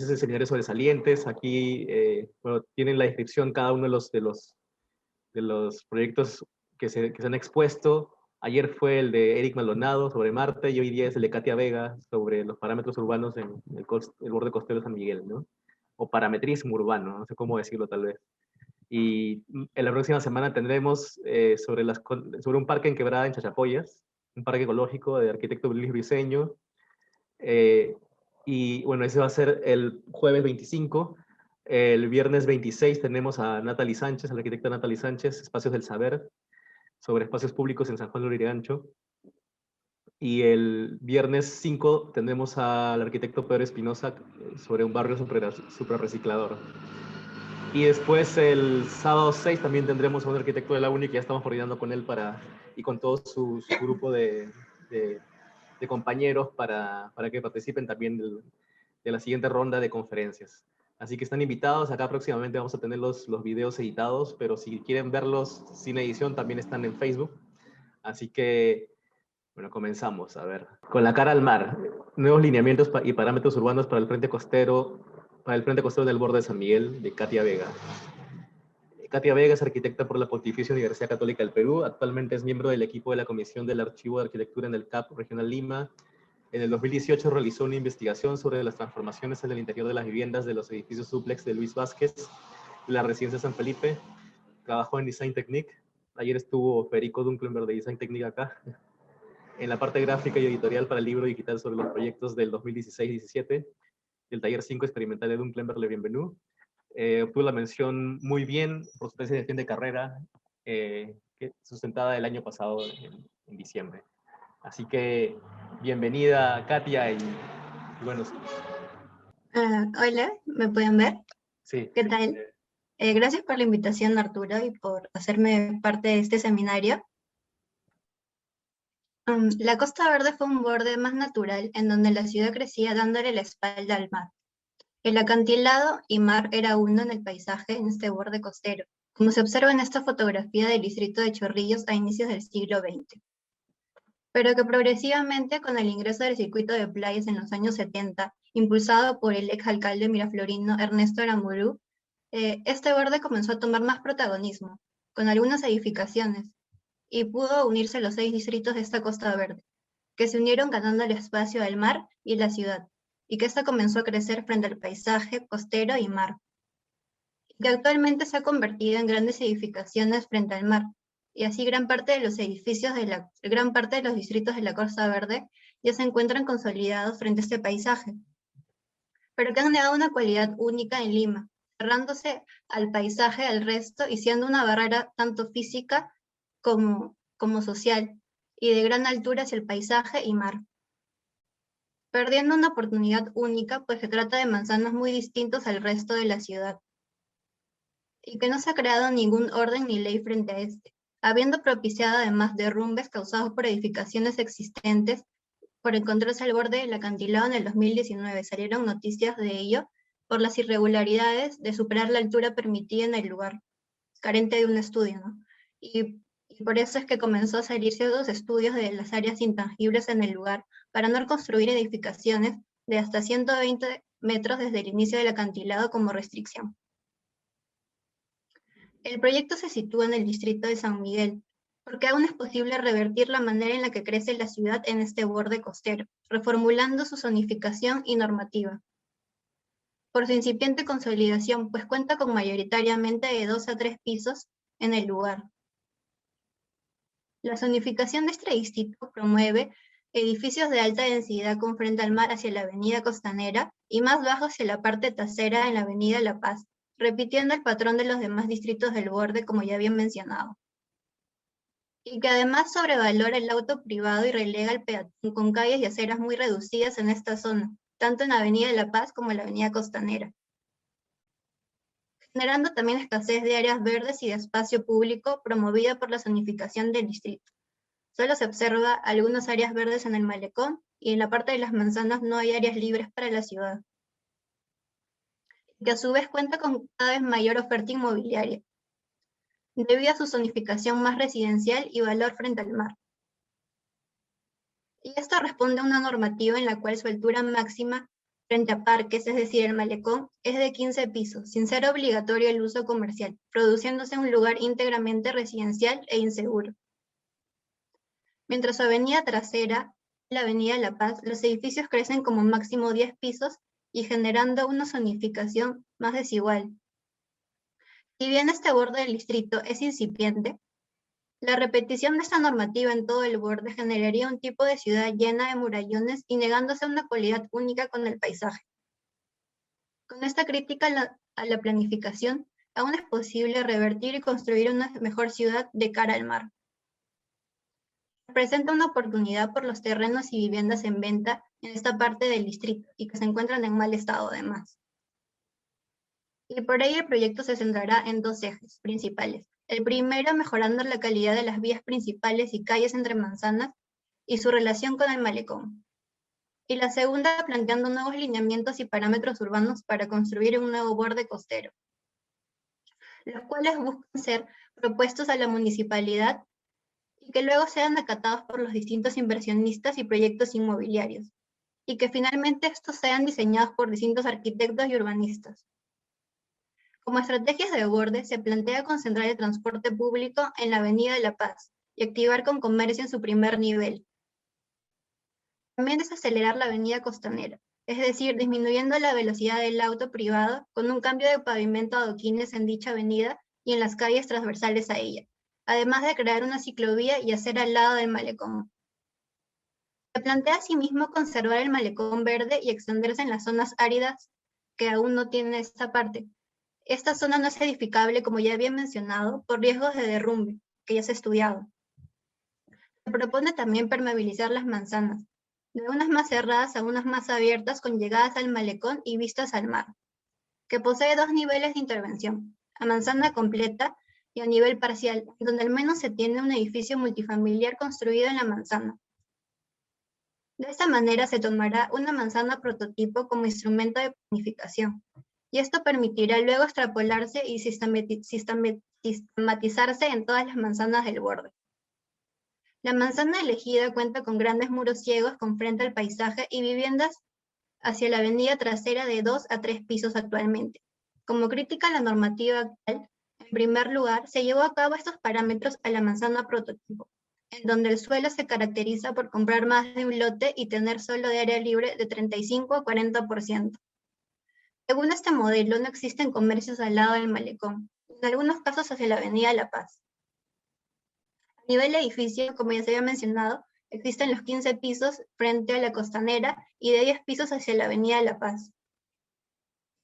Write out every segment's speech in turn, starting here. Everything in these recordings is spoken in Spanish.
meses de seminarios sobresalientes. Aquí bueno, tienen la descripción cada uno de los proyectos que se han expuesto. Ayer fue el de Eric Maldonado sobre Marte y hoy día es el de Katia Vega sobre los parámetros urbanos en el borde costero de San Miguel, ¿no? O parametrismo urbano, no sé cómo decirlo tal vez. Y en la próxima semana tendremos sobre un parque en Quebrada, en Chachapoyas, un parque ecológico de arquitecto Luis Briceño. Y bueno, ese va a ser el jueves 25. El viernes 26 tenemos a Natalie Sánchez, a la arquitecta Natalie Sánchez, Espacios del Saber, sobre espacios públicos en San Juan de Lurigancho. Y el viernes 5 tendremos al arquitecto Pedro Espinosa sobre un barrio suprarreciclador. Y después el sábado 6 también tendremos a un arquitecto de la UNI que ya estamos coordinando con él y con todo su grupo de compañeros para que participen también de la siguiente ronda de conferencias. Así que están invitados. Acá próximamente vamos a tener los videos editados, pero si quieren verlos sin edición también están en Facebook. Así que, bueno, comenzamos. A ver, con la cara al mar. Nuevos lineamientos y parámetros urbanos para el frente costero del borde de San Miguel, de Katia Vega. Katia Vega es arquitecta por la Pontificia Universidad Católica del Perú. Actualmente es miembro del equipo de la Comisión del Archivo de Arquitectura en el CAP Regional Lima. En el 2018 realizó una investigación sobre las transformaciones en el interior de las viviendas de los edificios dúplex de Luis Vázquez y la residencia San Felipe. Trabajó en Design Technique. Ayer estuvo Federico Dunklenberg de Design Technique acá. En la parte gráfica y editorial para el libro digital sobre los proyectos del 2016-17. El taller 5 experimental de Dunklenberg Le Bienvenue. Obtuvo la mención muy bien por su tesis de fin de carrera, sustentada el año pasado en diciembre. Así que bienvenida Katia y bueno. Hola, ¿me pueden ver? Sí. ¿Qué tal? Gracias por la invitación, Arturo, y por hacerme parte de este seminario. La Costa Verde fue un borde más natural en donde la ciudad crecía dándole la espalda al mar. El acantilado y mar era uno en el paisaje en este borde costero, como se observa en esta fotografía del distrito de Chorrillos a inicios del siglo XX. Pero que progresivamente, con el ingreso del circuito de playas en los años 70, impulsado por el exalcalde miraflorino Ernesto Aramburú, este borde comenzó a tomar más protagonismo, con algunas edificaciones, y pudo unirse los 6 distritos de esta Costa Verde, que se unieron ganando el espacio al mar y la ciudad, y que esta comenzó a crecer frente al paisaje costero y mar, y que actualmente se ha convertido en grandes edificaciones frente al mar, y así gran parte de los edificios gran parte de los distritos de la Costa Verde ya se encuentran consolidados frente a este paisaje, pero que han negado una cualidad única en Lima, cerrándose al paisaje al resto y siendo una barrera tanto física como social, y de gran altura hacia el paisaje y mar. Perdiendo una oportunidad única, pues se trata de manzanos muy distintos al resto de la ciudad, y que no se ha creado ningún orden ni ley frente a este, habiendo propiciado además derrumbes causados por edificaciones existentes. Por encontrarse al borde del acantilado en el 2019, salieron noticias de ello por las irregularidades de superar la altura permitida en el lugar, carente de un estudio, ¿no? Y por eso es que comenzó a salir ciertos estudios de las áreas intangibles en el lugar para no construir edificaciones de hasta 120 metros desde el inicio del acantilado como restricción. El proyecto se sitúa en el distrito de San Miguel, porque aún es posible revertir la manera en la que crece la ciudad en este borde costero, reformulando su zonificación y normativa. Por su incipiente consolidación, pues cuenta con mayoritariamente de 2 a 3 pisos en el lugar. La zonificación de este distrito promueve edificios de alta densidad con frente al mar hacia la avenida Costanera y más bajos hacia la parte trasera en la avenida La Paz, repitiendo el patrón de los demás distritos del borde como ya había mencionado. Y que además sobrevalora el auto privado y relega al peatón con calles y aceras muy reducidas en esta zona, tanto en la avenida La Paz como en la avenida Costanera, generando también escasez de áreas verdes y de espacio público promovida por la zonificación del distrito. Solo se observa algunas áreas verdes en el malecón y en la parte de las manzanas no hay áreas libres para la ciudad, que a su vez cuenta con cada vez mayor oferta inmobiliaria, debido a su zonificación más residencial y valor frente al mar. Y esto responde a una normativa en la cual su altura máxima frente a parques, es decir, el malecón, es de 15 pisos, sin ser obligatorio el uso comercial, produciéndose un lugar íntegramente residencial e inseguro. Mientras su avenida trasera, la avenida La Paz, los edificios crecen como máximo 10 pisos y generando una zonificación más desigual. Si bien este borde del distrito es incipiente, la repetición de esta normativa en todo el borde generaría un tipo de ciudad llena de murallones y negándose a una cualidad única con el paisaje. Con esta crítica a la planificación, aún es posible revertir y construir una mejor ciudad de cara al mar. Presenta una oportunidad por los terrenos y viviendas en venta en esta parte del distrito y que se encuentran en mal estado además. Y por ello el proyecto se centrará en dos ejes principales. El primero, mejorando la calidad de las vías principales y calles entre manzanas y su relación con el malecón. Y la segunda, planteando nuevos lineamientos y parámetros urbanos para construir un nuevo borde costero, los cuales buscan ser propuestos a la municipalidad y que luego sean acatados por los distintos inversionistas y proyectos inmobiliarios, y que finalmente estos sean diseñados por distintos arquitectos y urbanistas. Como estrategias de borde, se plantea concentrar el transporte público en la Avenida de La Paz y activar con comercio en su primer nivel. También desacelerar la avenida costanera, es decir, disminuyendo la velocidad del auto privado con un cambio de pavimento a adoquines en dicha avenida y en las calles transversales a ella, además de crear una ciclovía y hacer al lado del malecón. Se plantea asimismo conservar el malecón verde y extenderse en las zonas áridas que aún no tienen esta parte. Esta zona no es edificable, como ya había mencionado, por riesgos de derrumbe, que ya se ha estudiado. Se propone también permeabilizar las manzanas, de unas más cerradas a unas más abiertas con llegadas al malecón y vistas al mar, que posee dos niveles de intervención, a manzana completa y a nivel parcial, donde al menos se tiene un edificio multifamiliar construido en la manzana. De esta manera se tomará una manzana prototipo como instrumento de planificación, y esto permitirá luego extrapolarse y sistematizarse en todas las manzanas del borde. La manzana elegida cuenta con grandes muros ciegos con frente al paisaje y viviendas hacia la avenida trasera de 2 a 3 pisos actualmente. Como crítica a la normativa actual, en primer lugar, se llevó a cabo estos parámetros a la manzana prototipo, en donde el suelo se caracteriza por comprar más de un lote y tener suelo de área libre de 35 a 40%. Según este modelo, no existen comercios al lado del malecón, en algunos casos hacia la avenida La Paz. A nivel edificio, como ya se había mencionado, existen los 15 pisos frente a la costanera y de 10 pisos hacia la avenida La Paz,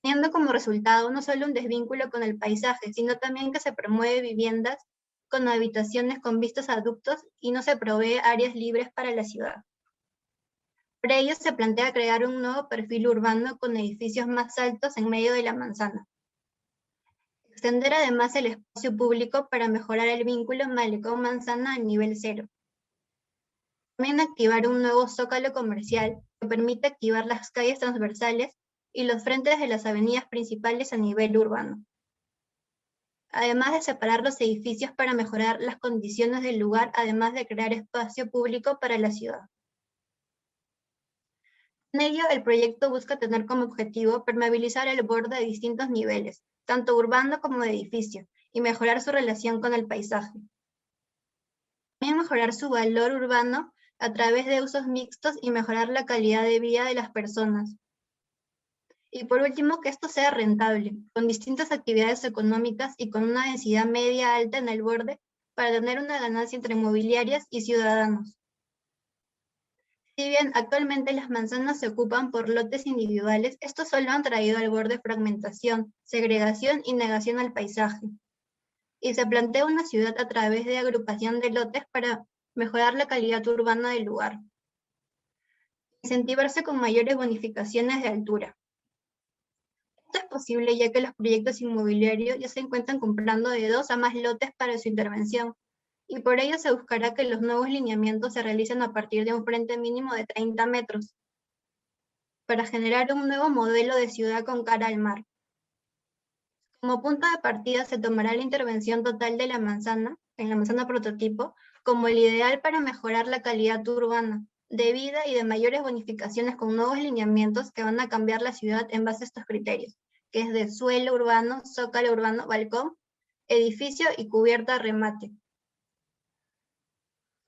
teniendo como resultado no solo un desvínculo con el paisaje, sino también que se promueve viviendas con habitaciones con vistas a ductos y no se provee áreas libres para la ciudad. Por ello se plantea crear un nuevo perfil urbano con edificios más altos en medio de la manzana. Extender además el espacio público para mejorar el vínculo malecón-manzana a nivel cero. También activar un nuevo zócalo comercial que permite activar las calles transversales y los frentes de las avenidas principales a nivel urbano. Además de separar los edificios para mejorar las condiciones del lugar, además de crear espacio público para la ciudad. En ello, el proyecto busca tener como objetivo permeabilizar el borde a distintos niveles, tanto urbano como de edificio, y mejorar su relación con el paisaje. También mejorar su valor urbano a través de usos mixtos y mejorar la calidad de vida de las personas. Y por último, que esto sea rentable, con distintas actividades económicas y con una densidad media alta en el borde para tener una ganancia entre inmobiliarias y ciudadanos. Si bien actualmente las manzanas se ocupan por lotes individuales, estos solo han traído al borde fragmentación, segregación y negación al paisaje. Y se plantea una ciudad a través de agrupación de lotes para mejorar la calidad urbana del lugar. Incentivarse con mayores bonificaciones de altura. Esto es posible ya que los proyectos inmobiliarios ya se encuentran comprando de 2 a más lotes para su intervención, y por ello se buscará que los nuevos lineamientos se realicen a partir de un frente mínimo de 30 metros, para generar un nuevo modelo de ciudad con cara al mar. Como punto de partida se tomará la intervención total de la manzana, en la manzana prototipo, como el ideal para mejorar la calidad urbana, de vida y de mayores bonificaciones con nuevos lineamientos que van a cambiar la ciudad en base a estos criterios, que es de suelo urbano, zócalo urbano, balcón, edificio y cubierta remate.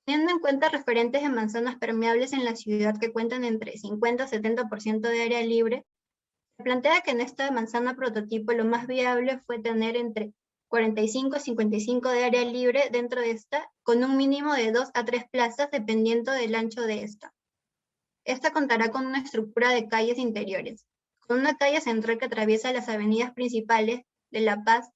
Teniendo en cuenta referentes de manzanas permeables en la ciudad que cuentan entre 50 y 70% de área libre, se plantea que en esta manzana prototipo lo más viable fue tener entre 45 y 55 de área libre dentro de esta, con un mínimo de 2 a 3 plazas dependiendo del ancho de esta. Esta contará con una estructura de calles interiores, con una calle central que atraviesa las avenidas principales de La Paz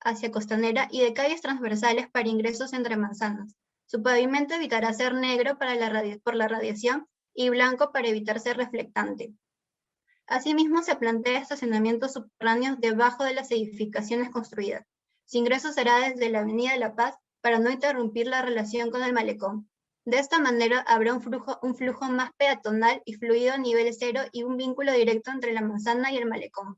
hacia Costanera y de calles transversales para ingresos entre manzanas. Su pavimento evitará ser negro por la radiación y blanco para evitar ser reflectante. Asimismo, se plantea estacionamientos subterráneos debajo de las edificaciones construidas. Su ingreso será desde la Avenida de La Paz para no interrumpir la relación con el malecón. De esta manera habrá un flujo más peatonal y fluido a nivel cero y un vínculo directo entre la manzana y el malecón.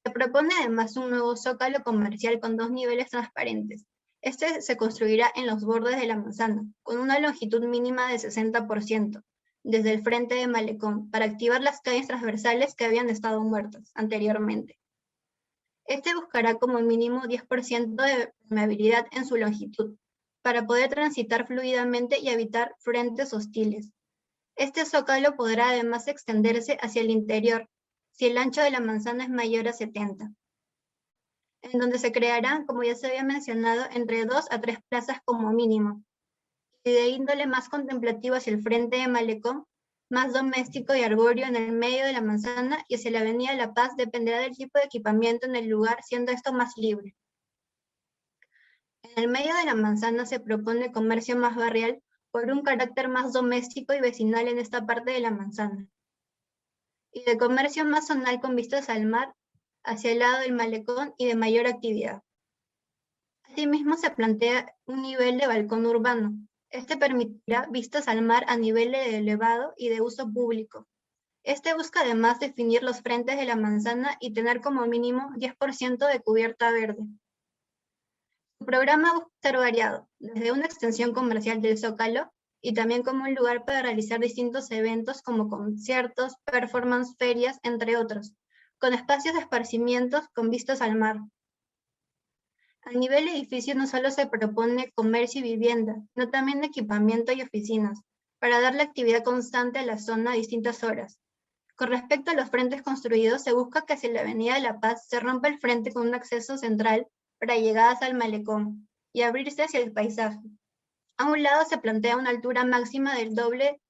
Se propone además un nuevo zócalo comercial con 2 niveles transparentes. Este se construirá en los bordes de la manzana, con una longitud mínima de 60%, desde el frente de malecón, para activar las calles transversales que habían estado muertas anteriormente. Este buscará como mínimo 10% de permeabilidad en su longitud, para poder transitar fluidamente y evitar frentes hostiles. Este zócalo podrá además extenderse hacia el interior, si el ancho de la manzana es mayor a 70, en donde se crearán, como ya se había mencionado, entre 2 a 3 plazas como mínimo, y de índole más contemplativo hacia el frente de malecón, más doméstico y arbóreo en el medio de la manzana, y hacia la Avenida La Paz dependerá del tipo de equipamiento en el lugar, siendo esto más libre. En el medio de la manzana se propone comercio más barrial por un carácter más doméstico y vecinal en esta parte de la manzana, y de comercio más zonal con vistas al mar, hacia el lado del malecón y de mayor actividad. Asimismo, se plantea un nivel de balcón urbano. Este permitirá vistas al mar a nivel elevado y de uso público. Este busca además definir los frentes de la manzana y tener como mínimo 10% de cubierta verde. Su programa busca ser variado, desde una extensión comercial del Zócalo y también como un lugar para realizar distintos eventos como conciertos, performance, ferias, entre otros, con espacios de esparcimientos con vistas al mar. A nivel edificio no solo se propone comercio y vivienda, sino también equipamiento y oficinas, para darle actividad constante a la zona a distintas horas. Con respecto a los frentes construidos, se busca que hacia la Avenida de La Paz se rompa el frente con un acceso central para llegadas al malecón y abrirse hacia el paisaje. A un lado se plantea una altura máxima del doble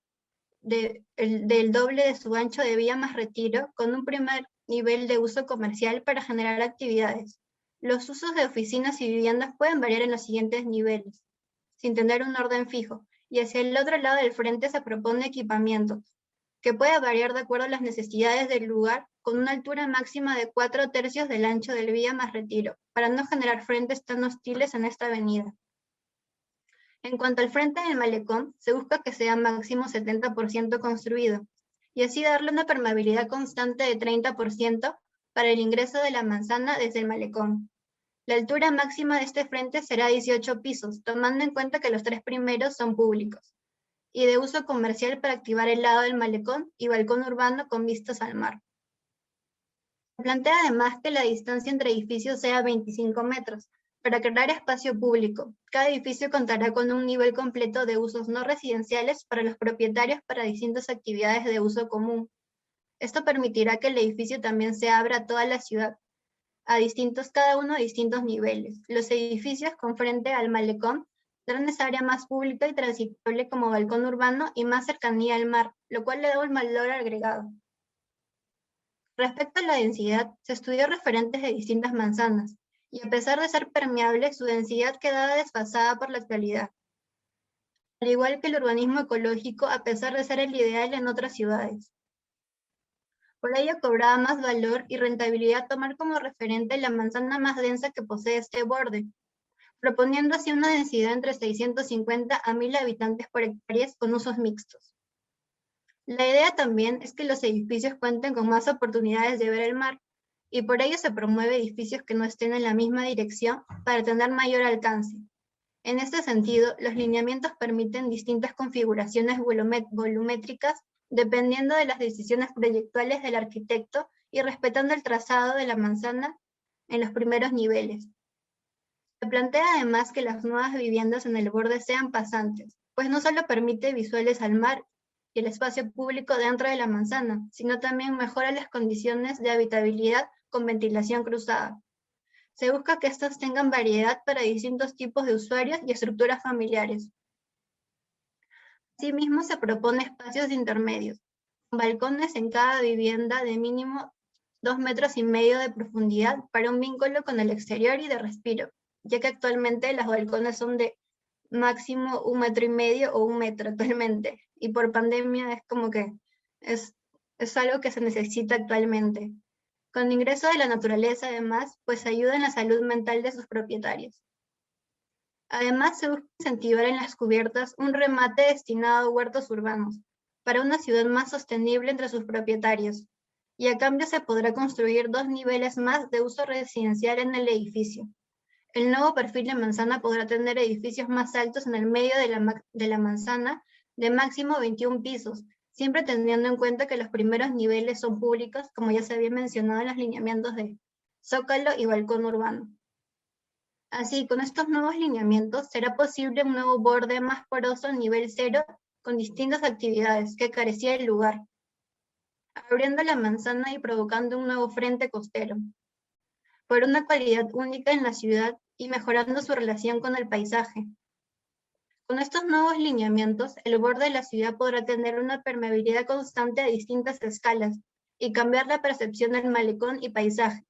de su ancho de vía más retiro, con un primer nivel de uso comercial para generar actividades. Los usos de oficinas y viviendas pueden variar en los siguientes niveles, sin tener un orden fijo, y hacia el otro lado del frente se propone equipamiento, que puede variar de acuerdo a las necesidades del lugar, con una altura máxima de 4/3 del ancho del vía más retiro, para no generar frentes tan hostiles en esta avenida. En cuanto al frente del malecón, se busca que sea máximo 70% construido, y así darle una permeabilidad constante de 30% para el ingreso de la manzana desde el malecón. La altura máxima de este frente será 18 pisos, tomando en cuenta que los 3 primeros son públicos, y de uso comercial para activar el lado del malecón y balcón urbano con vistas al mar. Se plantea además que la distancia entre edificios sea 25 metros, para crear espacio público. Cada edificio contará con un nivel completo de usos no residenciales para los propietarios para distintas actividades de uso común. Esto permitirá que el edificio también se abra a toda la ciudad, cada uno a distintos niveles. Los edificios con frente al malecón tendrán esa área más pública y transitable como balcón urbano y más cercanía al mar, lo cual le da un valor agregado. Respecto a la densidad, se estudió referentes de distintas manzanas, y a pesar de ser permeable, su densidad quedaba desfasada por la actualidad. Al igual que el urbanismo ecológico, a pesar de ser el ideal en otras ciudades. Por ello cobraba más valor y rentabilidad tomar como referente la manzana más densa que posee este borde, proponiendo así una densidad entre 650 a 1000 habitantes por hectárea con usos mixtos. La idea también es que los edificios cuenten con más oportunidades de ver el mar, y por ello se promueve edificios que no estén en la misma dirección para tener mayor alcance. En este sentido, los lineamientos permiten distintas configuraciones volumétricas dependiendo de las decisiones proyectuales del arquitecto y respetando el trazado de la manzana en los primeros niveles. Se plantea además que las nuevas viviendas en el borde sean pasantes, pues no solo permite visuales al mar y el espacio público dentro de la manzana, sino también mejora las condiciones de habitabilidad con ventilación cruzada. Se busca que estos tengan variedad para distintos tipos de usuarios y estructuras familiares. Asimismo, se propone espacios intermedios, con balcones en cada vivienda de mínimo 2,5 metros de profundidad para un vínculo con el exterior y de respiro, ya que actualmente los balcones son de máximo 1,5 metros o 1 metro actualmente, y por pandemia es como que es algo que se necesita actualmente. Con ingreso de la naturaleza, además, pues ayuda en la salud mental de sus propietarios. Además, se busca incentivar en las cubiertas un remate destinado a huertos urbanos, para una ciudad más sostenible entre sus propietarios, y a cambio se podrá construir 2 niveles más de uso residencial en el edificio. El nuevo perfil de manzana podrá tener edificios más altos en el medio de la manzana de máximo 21 pisos, siempre teniendo en cuenta que los primeros niveles son públicos, como ya se había mencionado en los lineamientos de zócalo y balcón urbano. Así, con estos nuevos lineamientos, será posible un nuevo borde más poroso en nivel 0 con distintas actividades que carecía el lugar, abriendo la manzana y provocando un nuevo frente costero, por una cualidad única en la ciudad y mejorando su relación con el paisaje. Con estos nuevos lineamientos, el borde de la ciudad podrá tener una permeabilidad constante a distintas escalas y cambiar la percepción del malecón y paisaje.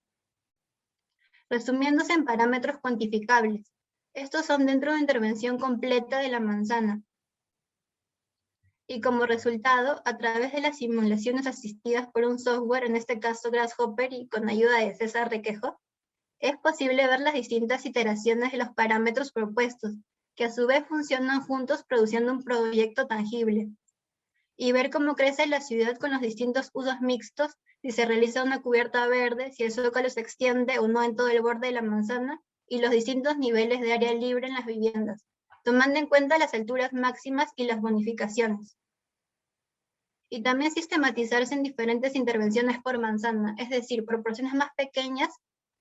Resumiéndose en parámetros cuantificables, estos son dentro de una intervención completa de la manzana. Y como resultado, a través de las simulaciones asistidas por un software, en este caso Grasshopper y con ayuda de César Requejo, es posible ver las distintas iteraciones de los parámetros propuestos, que a su vez funcionan juntos produciendo un proyecto tangible, y ver cómo crece la ciudad con los distintos usos mixtos, si se realiza una cubierta verde, si el zócalo se extiende o no en todo el borde de la manzana, y los distintos niveles de área libre en las viviendas, tomando en cuenta las alturas máximas y las bonificaciones. Y también sistematizarse en diferentes intervenciones por manzana, es decir, proporciones más pequeñas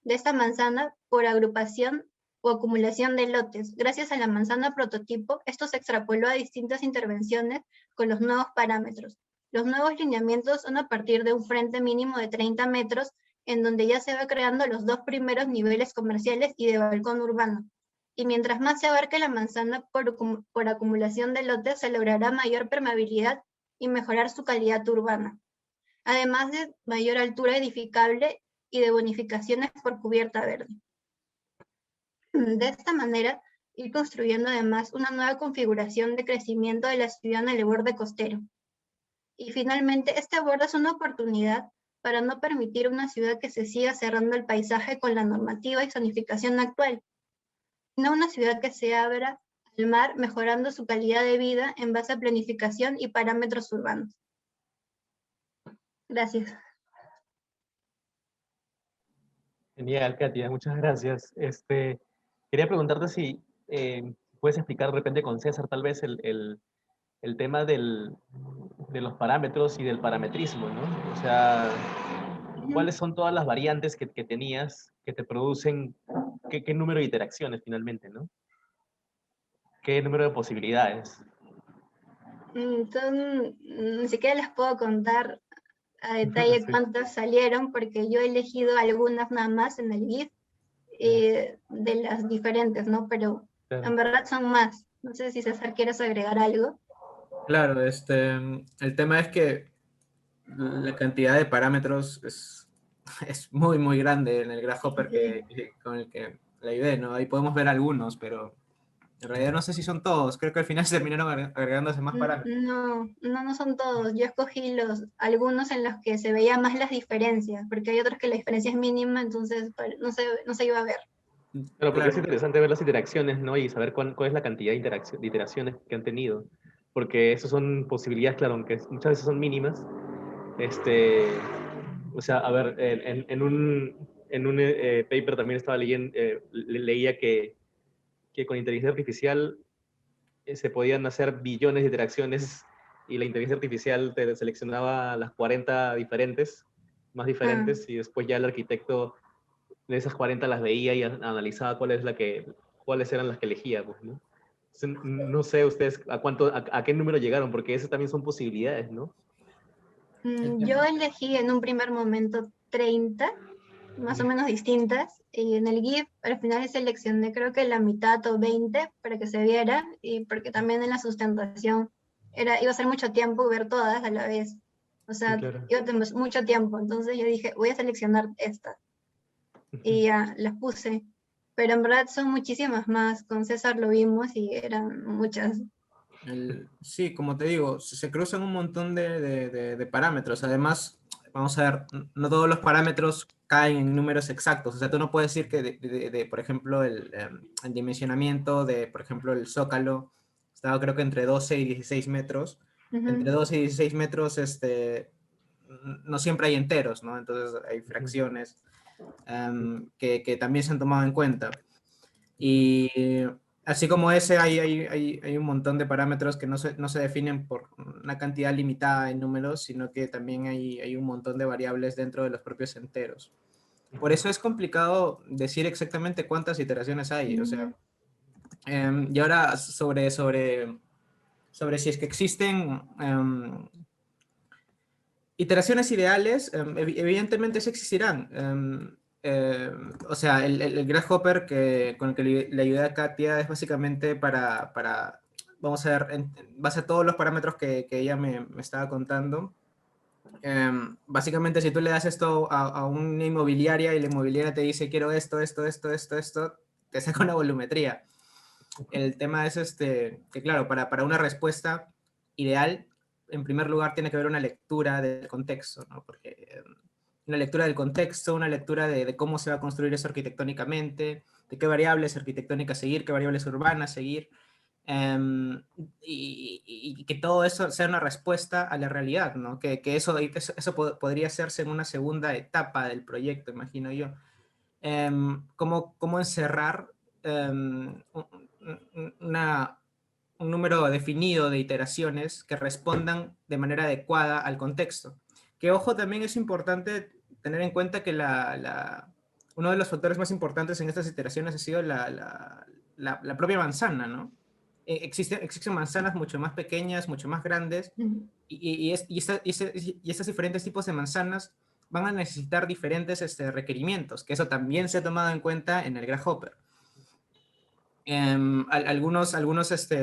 de esta manzana por agrupación o acumulación de lotes. Gracias a la manzana prototipo, esto se extrapoló a distintas intervenciones con los nuevos parámetros. Los nuevos lineamientos son a partir de un frente mínimo de 30 metros, en donde ya se va creando los 2 primeros niveles comerciales y de balcón urbano. Y mientras más se abarque la manzana por acumulación de lotes, se logrará mayor permeabilidad y mejorar su calidad urbana, además de mayor altura edificable y de bonificaciones por cubierta verde. De esta manera, ir construyendo además una nueva configuración de crecimiento de la ciudad en el borde costero. Y finalmente, este borde es una oportunidad para no permitir una ciudad que se siga cerrando el paisaje con la normativa y zonificación actual, sino una ciudad que se abra al mar, mejorando su calidad de vida en base a planificación y parámetros urbanos. Gracias. Genial, Katia, muchas gracias. Quería preguntarte si puedes explicar de repente con César tal vez el tema de los parámetros y del parametrismo, ¿no? O sea, ¿cuáles son todas las variantes que tenías que te producen qué número de interacciones finalmente, ¿no? ¿Qué número de posibilidades? Ni siquiera les puedo contar a detalle Sí, cuántas salieron, porque yo he elegido algunas nada más en el GIF de las diferentes, ¿no? Pero claro. en verdad son más. No sé si César quieres agregar algo. Claro, el tema es que la cantidad de parámetros es muy, muy grande en el Grasshopper con el que la ayudé, ¿no? Ahí podemos ver algunos, pero en realidad no sé si son todos. Creo que al final se terminaron agregándose más parámetros. No son todos. Yo escogí algunos en los que se veía más las diferencias, porque hay otros que la diferencia es mínima, entonces pues, no se iba a ver. Claro, porque es Claro, interesante ver las interacciones, ¿no? Y saber cuál es la cantidad de, de iteraciones que han tenido. Porque eso son posibilidades, claro, aunque muchas veces son mínimas. O sea, a ver, en un paper también estaba leyendo, leía que que con inteligencia artificial se podían hacer billones de interacciones y la inteligencia artificial te seleccionaba las 40 más diferentes, y después ya el arquitecto de esas 40 las veía y analizaba cuáles eran las que elegía, pues, ¿no? Entonces, no sé ustedes a qué número llegaron, porque esas también son posibilidades, ¿no? Yo elegí en un primer momento 30, más o menos distintas, y en el GIF al final seleccioné creo que la mitad o 20 para que se viera, y porque también en la sustentación iba a ser mucho tiempo ver todas a la vez. O Sí, sea, claro. iba a tener mucho tiempo, entonces yo dije, voy a seleccionar estas, y ya las puse. Pero en verdad son muchísimas más, con César lo vimos y eran muchas. Sí, como te digo, se cruzan un montón de parámetros. Además, vamos a ver, no todos los parámetros caen en números exactos. O sea, tú no puedes decir que, por ejemplo, el dimensionamiento de, por ejemplo, el Zócalo estaba creo que entre 12 y 16 metros. Entre 12 y 16 metros, no siempre hay enteros, ¿no? Entonces hay fracciones que también se han tomado en cuenta. Y así como ese, hay un montón de parámetros que no se definen por una cantidad limitada de números, sino que también hay un montón de variables dentro de los propios enteros. Por eso es complicado decir exactamente cuántas iteraciones hay. O sea, y ahora sobre si es que existen iteraciones ideales, evidentemente sí existirán. O sea, el Grasshopper con el que le ayudé a Katia es básicamente vamos a ver, en base a todos los parámetros que ella me estaba contando. Básicamente, si tú le das esto a una inmobiliaria y la inmobiliaria te dice quiero esto, te saca una volumetría. El tema es que claro, para una respuesta ideal, en primer lugar tiene que haber una lectura del contexto, ¿no? Porque una lectura del contexto, una lectura de cómo se va a construir eso arquitectónicamente, de qué variables arquitectónicas seguir, qué variables urbanas seguir, y que todo eso sea una respuesta a la realidad, ¿no? Que eso podría hacerse en una segunda etapa del proyecto, imagino yo. Cómo encerrar un número definido de iteraciones que respondan de manera adecuada al contexto. Que, ojo, también es importante tener en cuenta que uno de los factores más importantes en estas iteraciones ha sido la propia manzana, ¿no? Existen manzanas mucho más pequeñas, mucho más grandes, y estos diferentes tipos de manzanas van a necesitar diferentes requerimientos, que eso también se ha tomado en cuenta en el Grasshopper. Algunos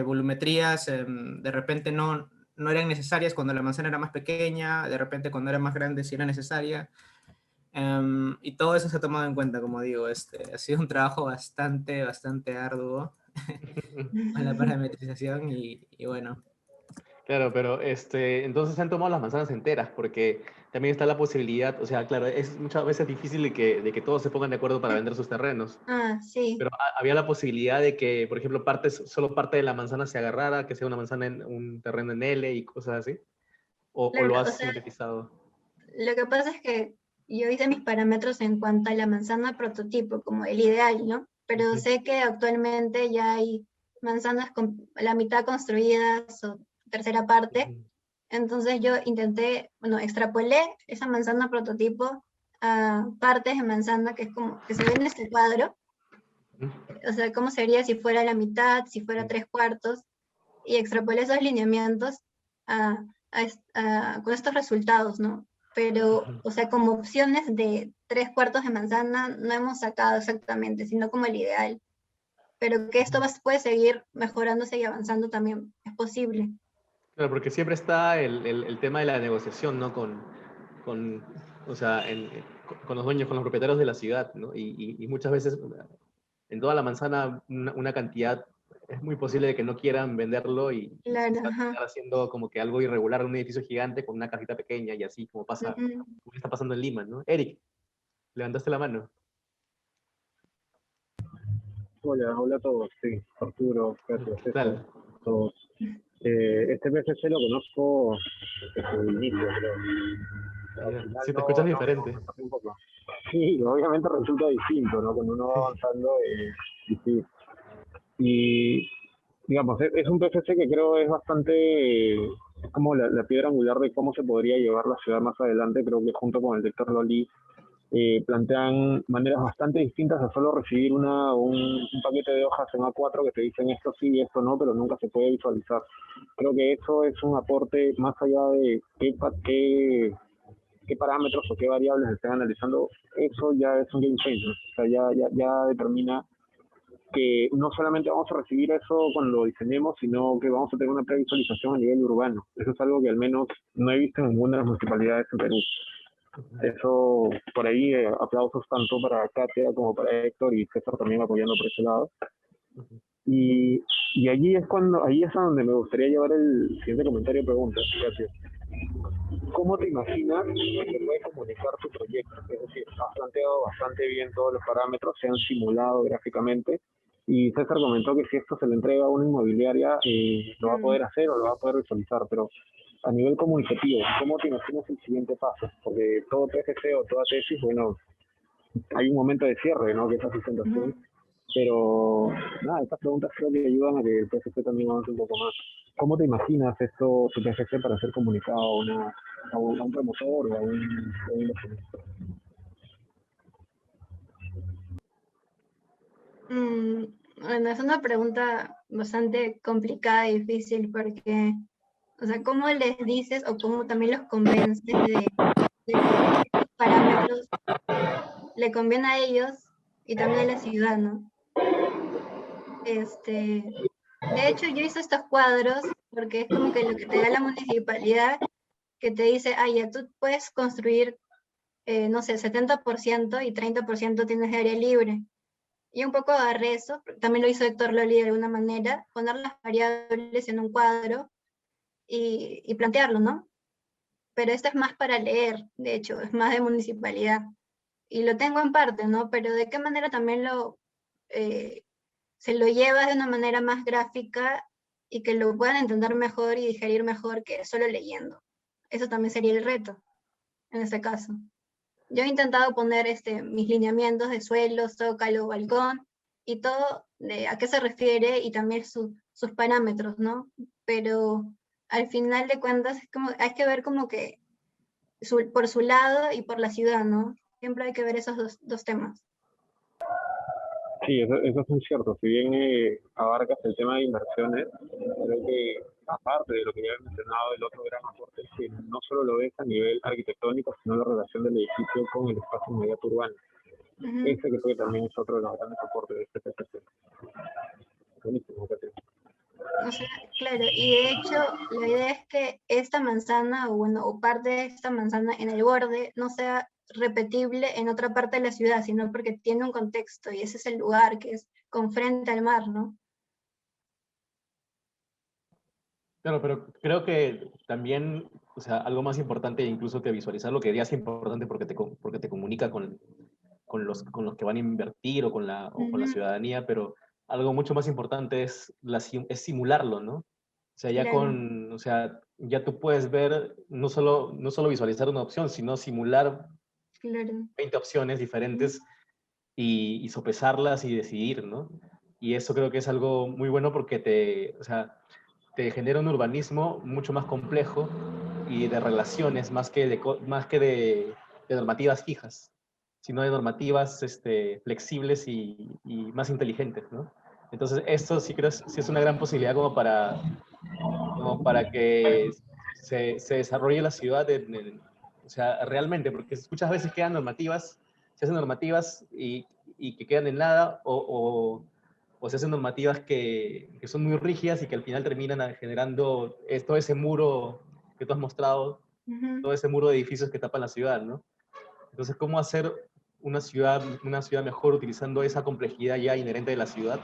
volumetrías de repente no eran necesarias cuando la manzana era más pequeña, de repente cuando era más grande sí era necesaria, y todo eso se ha tomado en cuenta, como digo. Ha sido un trabajo bastante arduo con la parametrización y bueno. Claro, pero entonces se han tomado las manzanas enteras, porque también está la posibilidad, o sea, claro, es muchas veces difícil de que todos se pongan de acuerdo para vender sus terrenos, Sí. pero había la posibilidad de que, por ejemplo, solo parte de la manzana se agarrara, que sea una manzana en un terreno en L y cosas así, o lo Claro, o has sea, sintetizado. lo que pasa es que yo hice mis parámetros en cuanto a la manzana prototipo, como el ideal, ¿no? Pero sé que actualmente ya hay manzanas con la mitad construidas o tercera parte. Entonces yo extrapolé esa manzana prototipo a partes de manzana que es como que se ve en este cuadro. O sea, cómo sería si fuera la mitad, si fuera 3/4, y extrapolé esos lineamientos con estos resultados, ¿no? Pero, o sea, como opciones de 3/4 de manzana no hemos sacado exactamente, sino como el ideal. Pero que esto puede seguir mejorándose y avanzando también es posible. Claro, porque siempre está el tema de la negociación, ¿no? O sea, con los dueños, con los propietarios de la ciudad, ¿no? Y muchas veces en toda la manzana una cantidad, es muy posible de que no quieran venderlo y Claro, se va a estar haciendo como que algo irregular, un edificio gigante con una casita pequeña y así como como está pasando en Lima, ¿no? Eric, levantaste la mano. Hola a todos, sí, Arturo, Katia, ¿Qué César, tal? todos. Este PFC lo conozco desde su inicio, creo. Al Ya, final sí, te escuchas no, diferente. me pasé un poco. Sí, obviamente resulta distinto, ¿no? Cuando uno va avanzando, y sí. Y, digamos, es un PFC que creo es bastante, es como la piedra angular de cómo se podría llevar la ciudad más adelante. Creo que junto con el Dr. Loli plantean maneras bastante distintas a solo recibir un paquete de hojas en A4 que te dicen esto sí y esto no, pero nunca se puede visualizar. Creo que eso es un aporte más allá de qué parámetros o qué variables estén analizando. Eso ya es un game changer. O sea, ya determina que no solamente vamos a recibir eso cuando lo diseñemos, sino que vamos a tener una previsualización a nivel urbano. Eso es algo que al menos no he visto en ninguna de las municipalidades en Perú. Eso, por ahí, aplausos tanto para Katia como para Héctor y César también apoyando por ese lado. Y allí ahí es a donde me gustaría llevar el siguiente comentario o pregunta, Katia. ¿Cómo te imaginas que puede comunicar tu proyecto? Es decir, has planteado bastante bien todos los parámetros, se han simulado gráficamente, y César comentó que si esto se le entrega a una inmobiliaria, lo va a poder hacer o lo va a poder visualizar, pero a nivel comunicativo, ¿cómo te imaginas el siguiente paso? Porque todo PFC o toda tesis, bueno, hay un momento de cierre, ¿no? Que es la sustentación, pero nada, estas preguntas creo que ayudan a que el PFC también avance un poco más. ¿Cómo te imaginas esto, tu PFC, para ser comunicado a un promotor o a un inversionista? Bueno, es una pregunta bastante complicada y difícil porque, o sea, ¿cómo les dices o cómo también los convences de que estos parámetros le conviene a ellos y también a la ciudad, ¿no? De hecho, yo hice estos cuadros porque es como que lo que te da la municipalidad, que te dice, ah, ya tú puedes construir, no sé, 70% y 30% tienes de área libre. Y un poco agarré eso, también lo hizo Héctor Loli de alguna manera, poner las variables en un cuadro y plantearlo, ¿no? Pero esto es más para leer, de hecho, es más de municipalidad. Y lo tengo en parte, ¿no? Pero de qué manera también se lo llevas de una manera más gráfica y que lo puedan entender mejor y digerir mejor que solo leyendo. Eso también sería el reto, en este caso. Yo he intentado poner mis lineamientos de suelo, zócalo, balcón y todo de a qué se refiere y también sus parámetros, ¿no? Pero al final de cuentas es como, hay que ver como que por su lado y por la ciudad, ¿no? Siempre hay que ver esos dos temas. Sí, eso es muy cierto. Si bien abarcas el tema de inversiones, creo que aparte de lo que ya he mencionado, el otro gran aporte es que no solo lo ves a nivel arquitectónico, sino la relación del edificio con el espacio inmediato urbano. Ese creo que también es otro de los grandes aportes de este PPC. Buenísimo, Katia. O sea, claro, y de hecho la idea es que esta manzana, o bueno, o parte de esta manzana en el borde no sea repetible en otra parte de la ciudad, sino porque tiene un contexto y ese es el lugar que es con frente al mar, ¿no? Claro, pero creo que también, o sea, algo más importante incluso que visualizar lo que diría es importante porque te comunica con los que van a invertir o con la ciudadanía, pero algo mucho más importante es simularlo, ¿no? O sea, Claro. o sea, ya tú puedes ver, no solo visualizar una opción, sino simular Claro. 20 opciones diferentes y sopesarlas y decidir, ¿no? Y eso creo que es algo muy bueno porque o sea, te genera un urbanismo mucho más complejo y de relaciones más que de normativas fijas, sino de normativas flexibles y más inteligentes, ¿no? Entonces, esto sí creo sí es una gran posibilidad como para que se desarrolle la ciudad o sea, realmente, porque muchas veces quedan normativas, se hacen normativas y que quedan en nada, o se hacen normativas que son muy rígidas y que al final terminan generando todo ese muro que tú has mostrado, todo ese muro de edificios que tapan la ciudad, ¿no? Entonces, ¿cómo hacer una ciudad mejor utilizando esa complejidad ya inherente de la ciudad?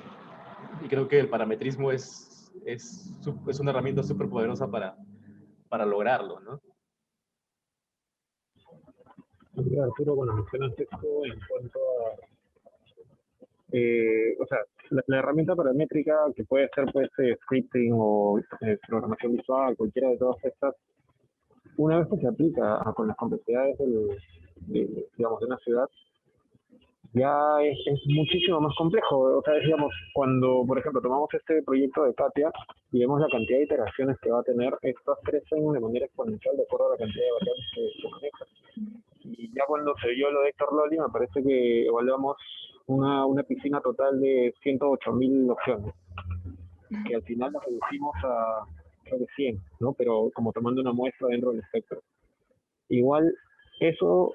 Y creo que el parametrismo es una herramienta súper poderosa para lograrlo, ¿no? Mira, Arturo, cuando mencionas esto en cuanto a, o sea, la herramienta paramétrica que puede ser pues scripting o programación visual, cualquiera de todas estas, una vez que se aplica con las complejidades digamos, de una ciudad, ya es muchísimo más complejo. O sea, digamos, cuando, por ejemplo, tomamos este proyecto de Katia y vemos la cantidad de iteraciones que va a tener, estas crecen de manera exponencial de acuerdo a la cantidad de variables que se manejan. Y ya cuando se vio lo de Héctor Loli, me parece que evaluamos una piscina total de 108.000 opciones, que al final las reducimos a, creo que 100, ¿no? Pero como tomando una muestra dentro del espectro. Igual, eso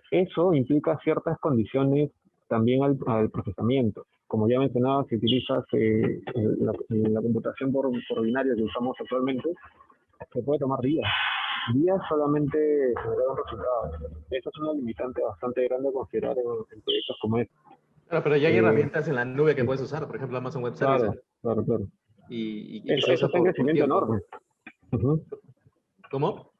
implica ciertas condiciones también al procesamiento. Como ya mencionaba, si utilizas la computación por binario que usamos actualmente, se puede tomar días solamente generar un resultado. Eso es una limitante bastante grande a considerar en proyectos como este. Claro, pero ya hay Eh, herramientas en la nube que puedes usar, por ejemplo, Amazon Web Services, claro, claro, claro. y que se Eso usa está en por crecimiento tiempo. enorme. Ujú. ¿Cómo?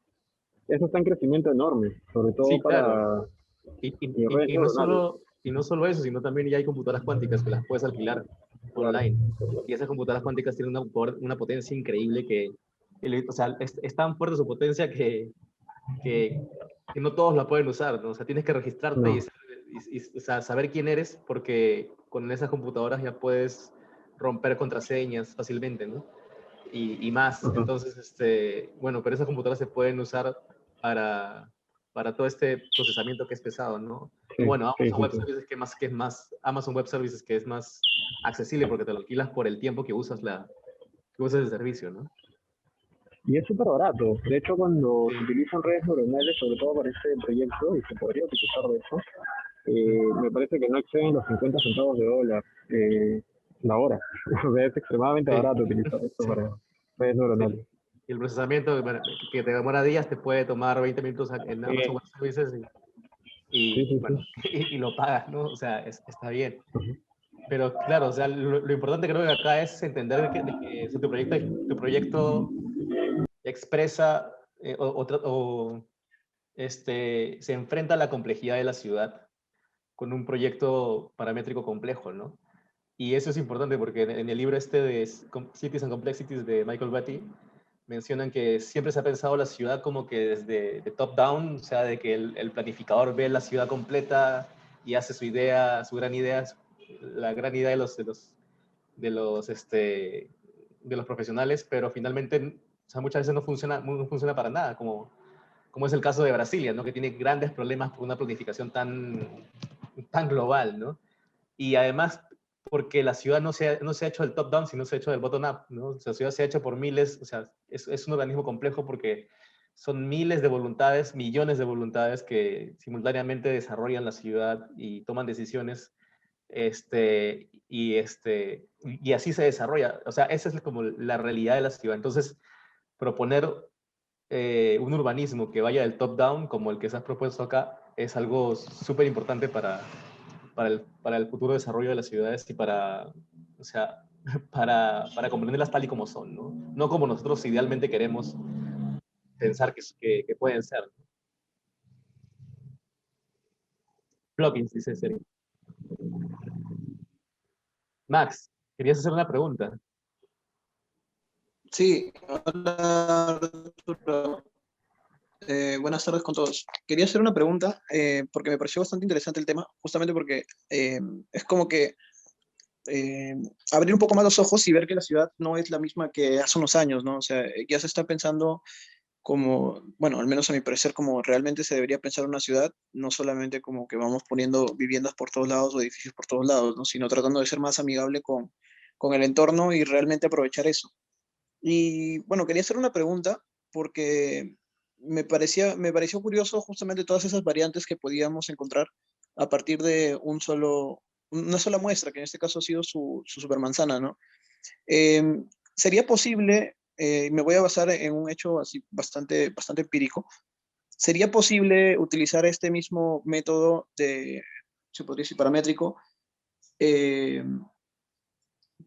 Eso está en crecimiento enorme, sobre todo Sí, claro. para Y, y- redes y- y no neuronales. solo, y no solo eso, sino también ya hay computadoras cuánticas que las puedes alquilar Claro. online. Y esas computadoras cuánticas tienen una potencia increíble o sea, es tan fuerte su potencia que, que no todos la pueden usar, ¿no? O sea, tienes que registrarte No. o sea, saber quién eres, porque con esas computadoras ya puedes romper contraseñas fácilmente, ¿no? Y más. Ujú. Entonces, bueno, pero esas computadoras se pueden usar para, para todo este procesamiento que es pesado, ¿no? Sí, Y bueno, sí, Amazon sí, Web sí. Services que es más, Amazon Web Services que es más accesible porque te lo alquilas por el tiempo que usas el servicio, ¿no? Y es súper barato. De hecho, cuando se Sí. utilizan redes neuronales, sobre todo para este proyecto, y se podría utilizar de eso, me parece que no exceden los 50 centavos de dólar la hora. O sea, es extremadamente Sí, barato utilizar esto sí, para redes sí. neuronales. Y el procesamiento bueno, que te demora días te puede tomar 20 minutos en Amazon Sí, Web Services sí, y, sí, bueno, sí. y lo pagas, ¿no? O sea, está bien. Ujú. Pero claro, o sea, lo importante creo que acá es entender de que si tu proyecto expresa se enfrenta a la complejidad de la ciudad con un proyecto paramétrico complejo, ¿no? Y eso es importante porque en el libro este de Cities and Complexities de Michael Batty mencionan que siempre se ha pensado la ciudad como que desde de top down, o sea, de que el planificador ve la ciudad completa y hace su idea, su gran idea, la gran idea de los profesionales, pero finalmente, o sea, muchas veces no funciona para nada, como es el caso de Brasilia, ¿no? Que tiene grandes problemas por una planificación tan global, ¿no? Y además, porque la ciudad no se ha hecho del top-down, sino se ha hecho del bottom-up, ¿no? O sea, la ciudad se ha hecho por miles, o sea, es un organismo complejo porque son miles de voluntades, millones de voluntades que simultáneamente desarrollan la ciudad y toman decisiones, y así se desarrolla. O sea, esa es como la realidad de la ciudad. Entonces, proponer un urbanismo que vaya del top-down, como el que se ha propuesto acá, es algo súper importante para el futuro desarrollo de las ciudades y o sea, para comprenderlas tal y como son, ¿no? No como nosotros idealmente queremos pensar que pueden ser. Plugins, dice Seri. Max, querías hacer una pregunta. Sí, hola Arturo. Buenas tardes con todos. Quería hacer una pregunta porque me pareció bastante interesante el tema, justamente porque es como que eh, abrir un poco más los ojos y ver que la ciudad no es la misma que hace unos años, ¿no? O sea, ya se está pensando como, bueno, al menos a mi parecer, como realmente se debería pensar una ciudad, no solamente como que vamos poniendo viviendas por todos lados o edificios por todos lados, ¿no? Sino tratando de ser más amigable con el entorno y realmente aprovechar eso. Y bueno, quería hacer una pregunta porque me pareció curioso justamente todas esas variantes que podíamos encontrar a partir de una sola muestra, que en este caso ha sido su supermanzana, ¿no? Eh, ¿Sería posible, me voy a basar en un hecho así bastante, bastante empírico, sería posible utilizar este mismo método se podría decir, paramétrico, eh,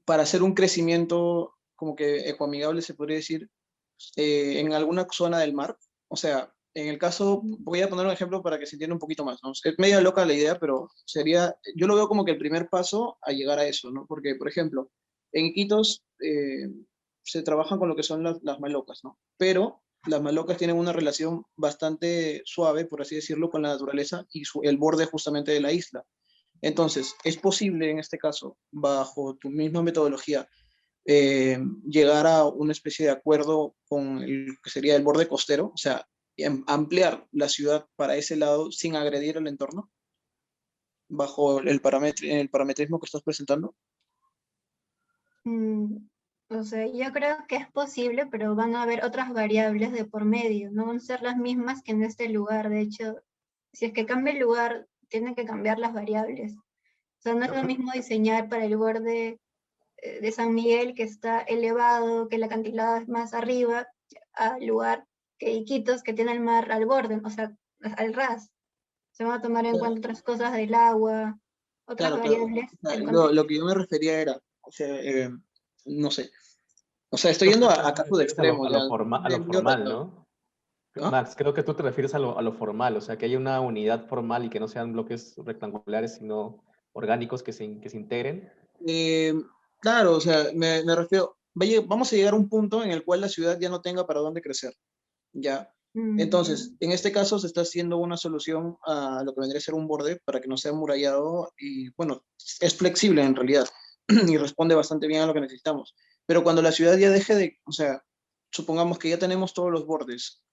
para hacer un crecimiento como que ecoamigable, se podría decir, en alguna zona del mar? O sea, en el caso, voy a poner un ejemplo para que se entienda un poquito más, ¿no? Es media loca la idea, pero yo lo veo como que el primer paso a llegar a eso, ¿no? Porque, por ejemplo, en Iquitos se trabajan con lo que son las malocas, ¿no? Pero las malocas tienen una relación bastante suave, por así decirlo, con la naturaleza y el borde justamente de la isla. Entonces, ¿es posible en este caso, bajo tu misma metodología, llegar a una especie de acuerdo con el que sería el borde costero? O sea, ampliar la ciudad para ese lado sin agredir el entorno, bajo el parametrismo que estás presentando. Mm, o sea, yo creo que es posible, pero van a haber otras variables de por medio, no van a ser las mismas que en este lugar. De hecho, si es que cambia el lugar, tienen que cambiar las variables. O sea, no es lo mismo diseñar para el borde de San Miguel, que está elevado, que el acantilado es más arriba, al lugar que Iquitos, que tiene el mar al borde, o sea, al ras. Se van a tomar en cuenta otras cosas del agua, otras Claro, claro. variables O sea, del contexto. lo que yo me refería era, o sea, no sé, o sea, estoy yendo a casos de extremo, A ya, lo a lo de otra formal, cosa, ¿no? ¿no? Max, creo que tú te refieres a lo formal, o sea, que haya una unidad formal y que no sean bloques rectangulares, sino orgánicos que se integren. Eh, claro, o sea, me refiero, vamos a llegar a un punto en el cual la ciudad ya no tenga para dónde crecer, ¿ya? Entonces, en este caso se está haciendo una solución a lo que vendría a ser un borde para que no sea amurallado y, bueno, es flexible en realidad y responde bastante bien a lo que necesitamos. Pero cuando la ciudad ya deje de, o sea, supongamos que ya tenemos todos los bordes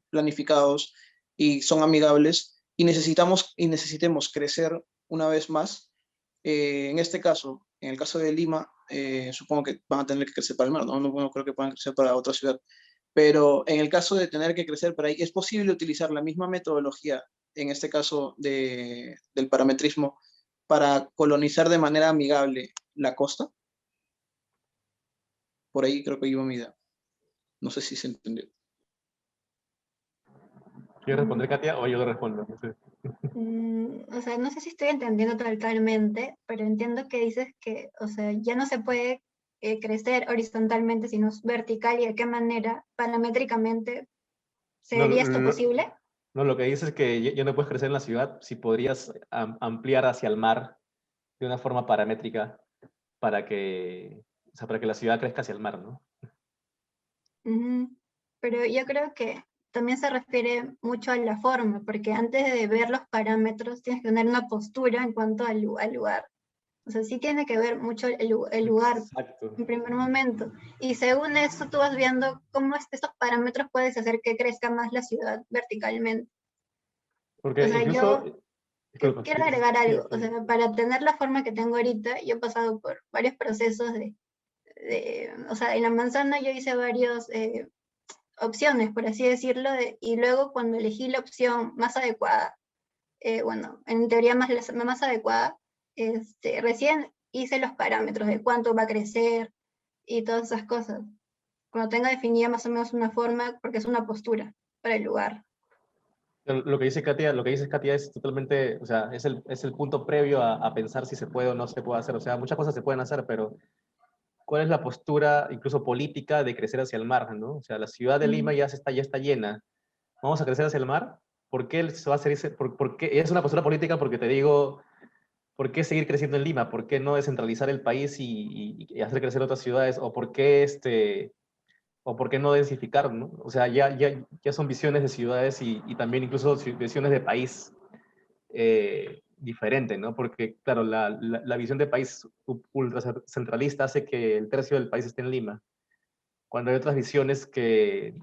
planificados y son amigables y necesitemos crecer una vez más, en este caso, en el caso de Lima, supongo que van a tener que crecer para el mar, ¿no? No creo que puedan crecer para otra ciudad. Pero en el caso de tener que crecer para ahí, ¿es posible utilizar la misma metodología, en este caso del parametrismo, para colonizar de manera amigable la costa? Por ahí creo que iba mi idea. No sé si se entendió. ¿Quieres responder, Katia, o yo le respondo? No sé. O sea, no sé si estoy entendiendo totalmente, pero entiendo que dices que, o sea, ya no se puede crecer horizontalmente, sino vertical, y de qué manera, paramétricamente, No, ¿sería esto posible? no, lo que dices es que ya no puedes crecer en la ciudad si podrías ampliar hacia el mar de una forma paramétrica para que, o sea, para que la ciudad crezca hacia el mar, ¿no? Ujú. Pero yo creo que también se refiere mucho a la forma, porque antes de ver los parámetros tienes que tener una postura en cuanto al lugar. O sea, sí tiene que ver mucho el lugar Exacto. en primer momento. Y según eso, tú vas viendo cómo estos parámetros puedes hacer que crezca más la ciudad verticalmente. O Porque sea, incluso, yo disculpa, quiero agregar algo. O sí. sea, para tener la forma que tengo ahorita, yo he pasado por varios procesos o sea, en la manzana yo hice varias opciones, por así decirlo, y luego cuando elegí la opción más adecuada, bueno, en teoría más adecuada, recién hice los parámetros de cuánto va a crecer y todas esas cosas. Cuando tenga definida más o menos una forma, porque es una postura para el lugar. Lo que dice Katia, lo que dices, Katia, es totalmente, o sea, es el punto previo a pensar si se puede o no se puede hacer. O sea, muchas cosas se pueden hacer, pero ¿cuál es la postura, incluso política, de crecer hacia el mar, ¿no? O sea, la ciudad de Lima ya está llena. ¿Vamos a crecer hacia el mar? ¿Por qué se va a hacer ese? Por qué? Es una postura política porque te digo, ¿por qué seguir creciendo en Lima? ¿Por qué no descentralizar el país y hacer crecer otras ciudades? ¿O por qué no densificar, ¿no? O sea, ya son visiones de ciudades y también incluso visiones de país diferente, ¿no? Porque, claro, la visión de país ultra centralista hace que el tercio del país esté en Lima, cuando hay otras visiones que,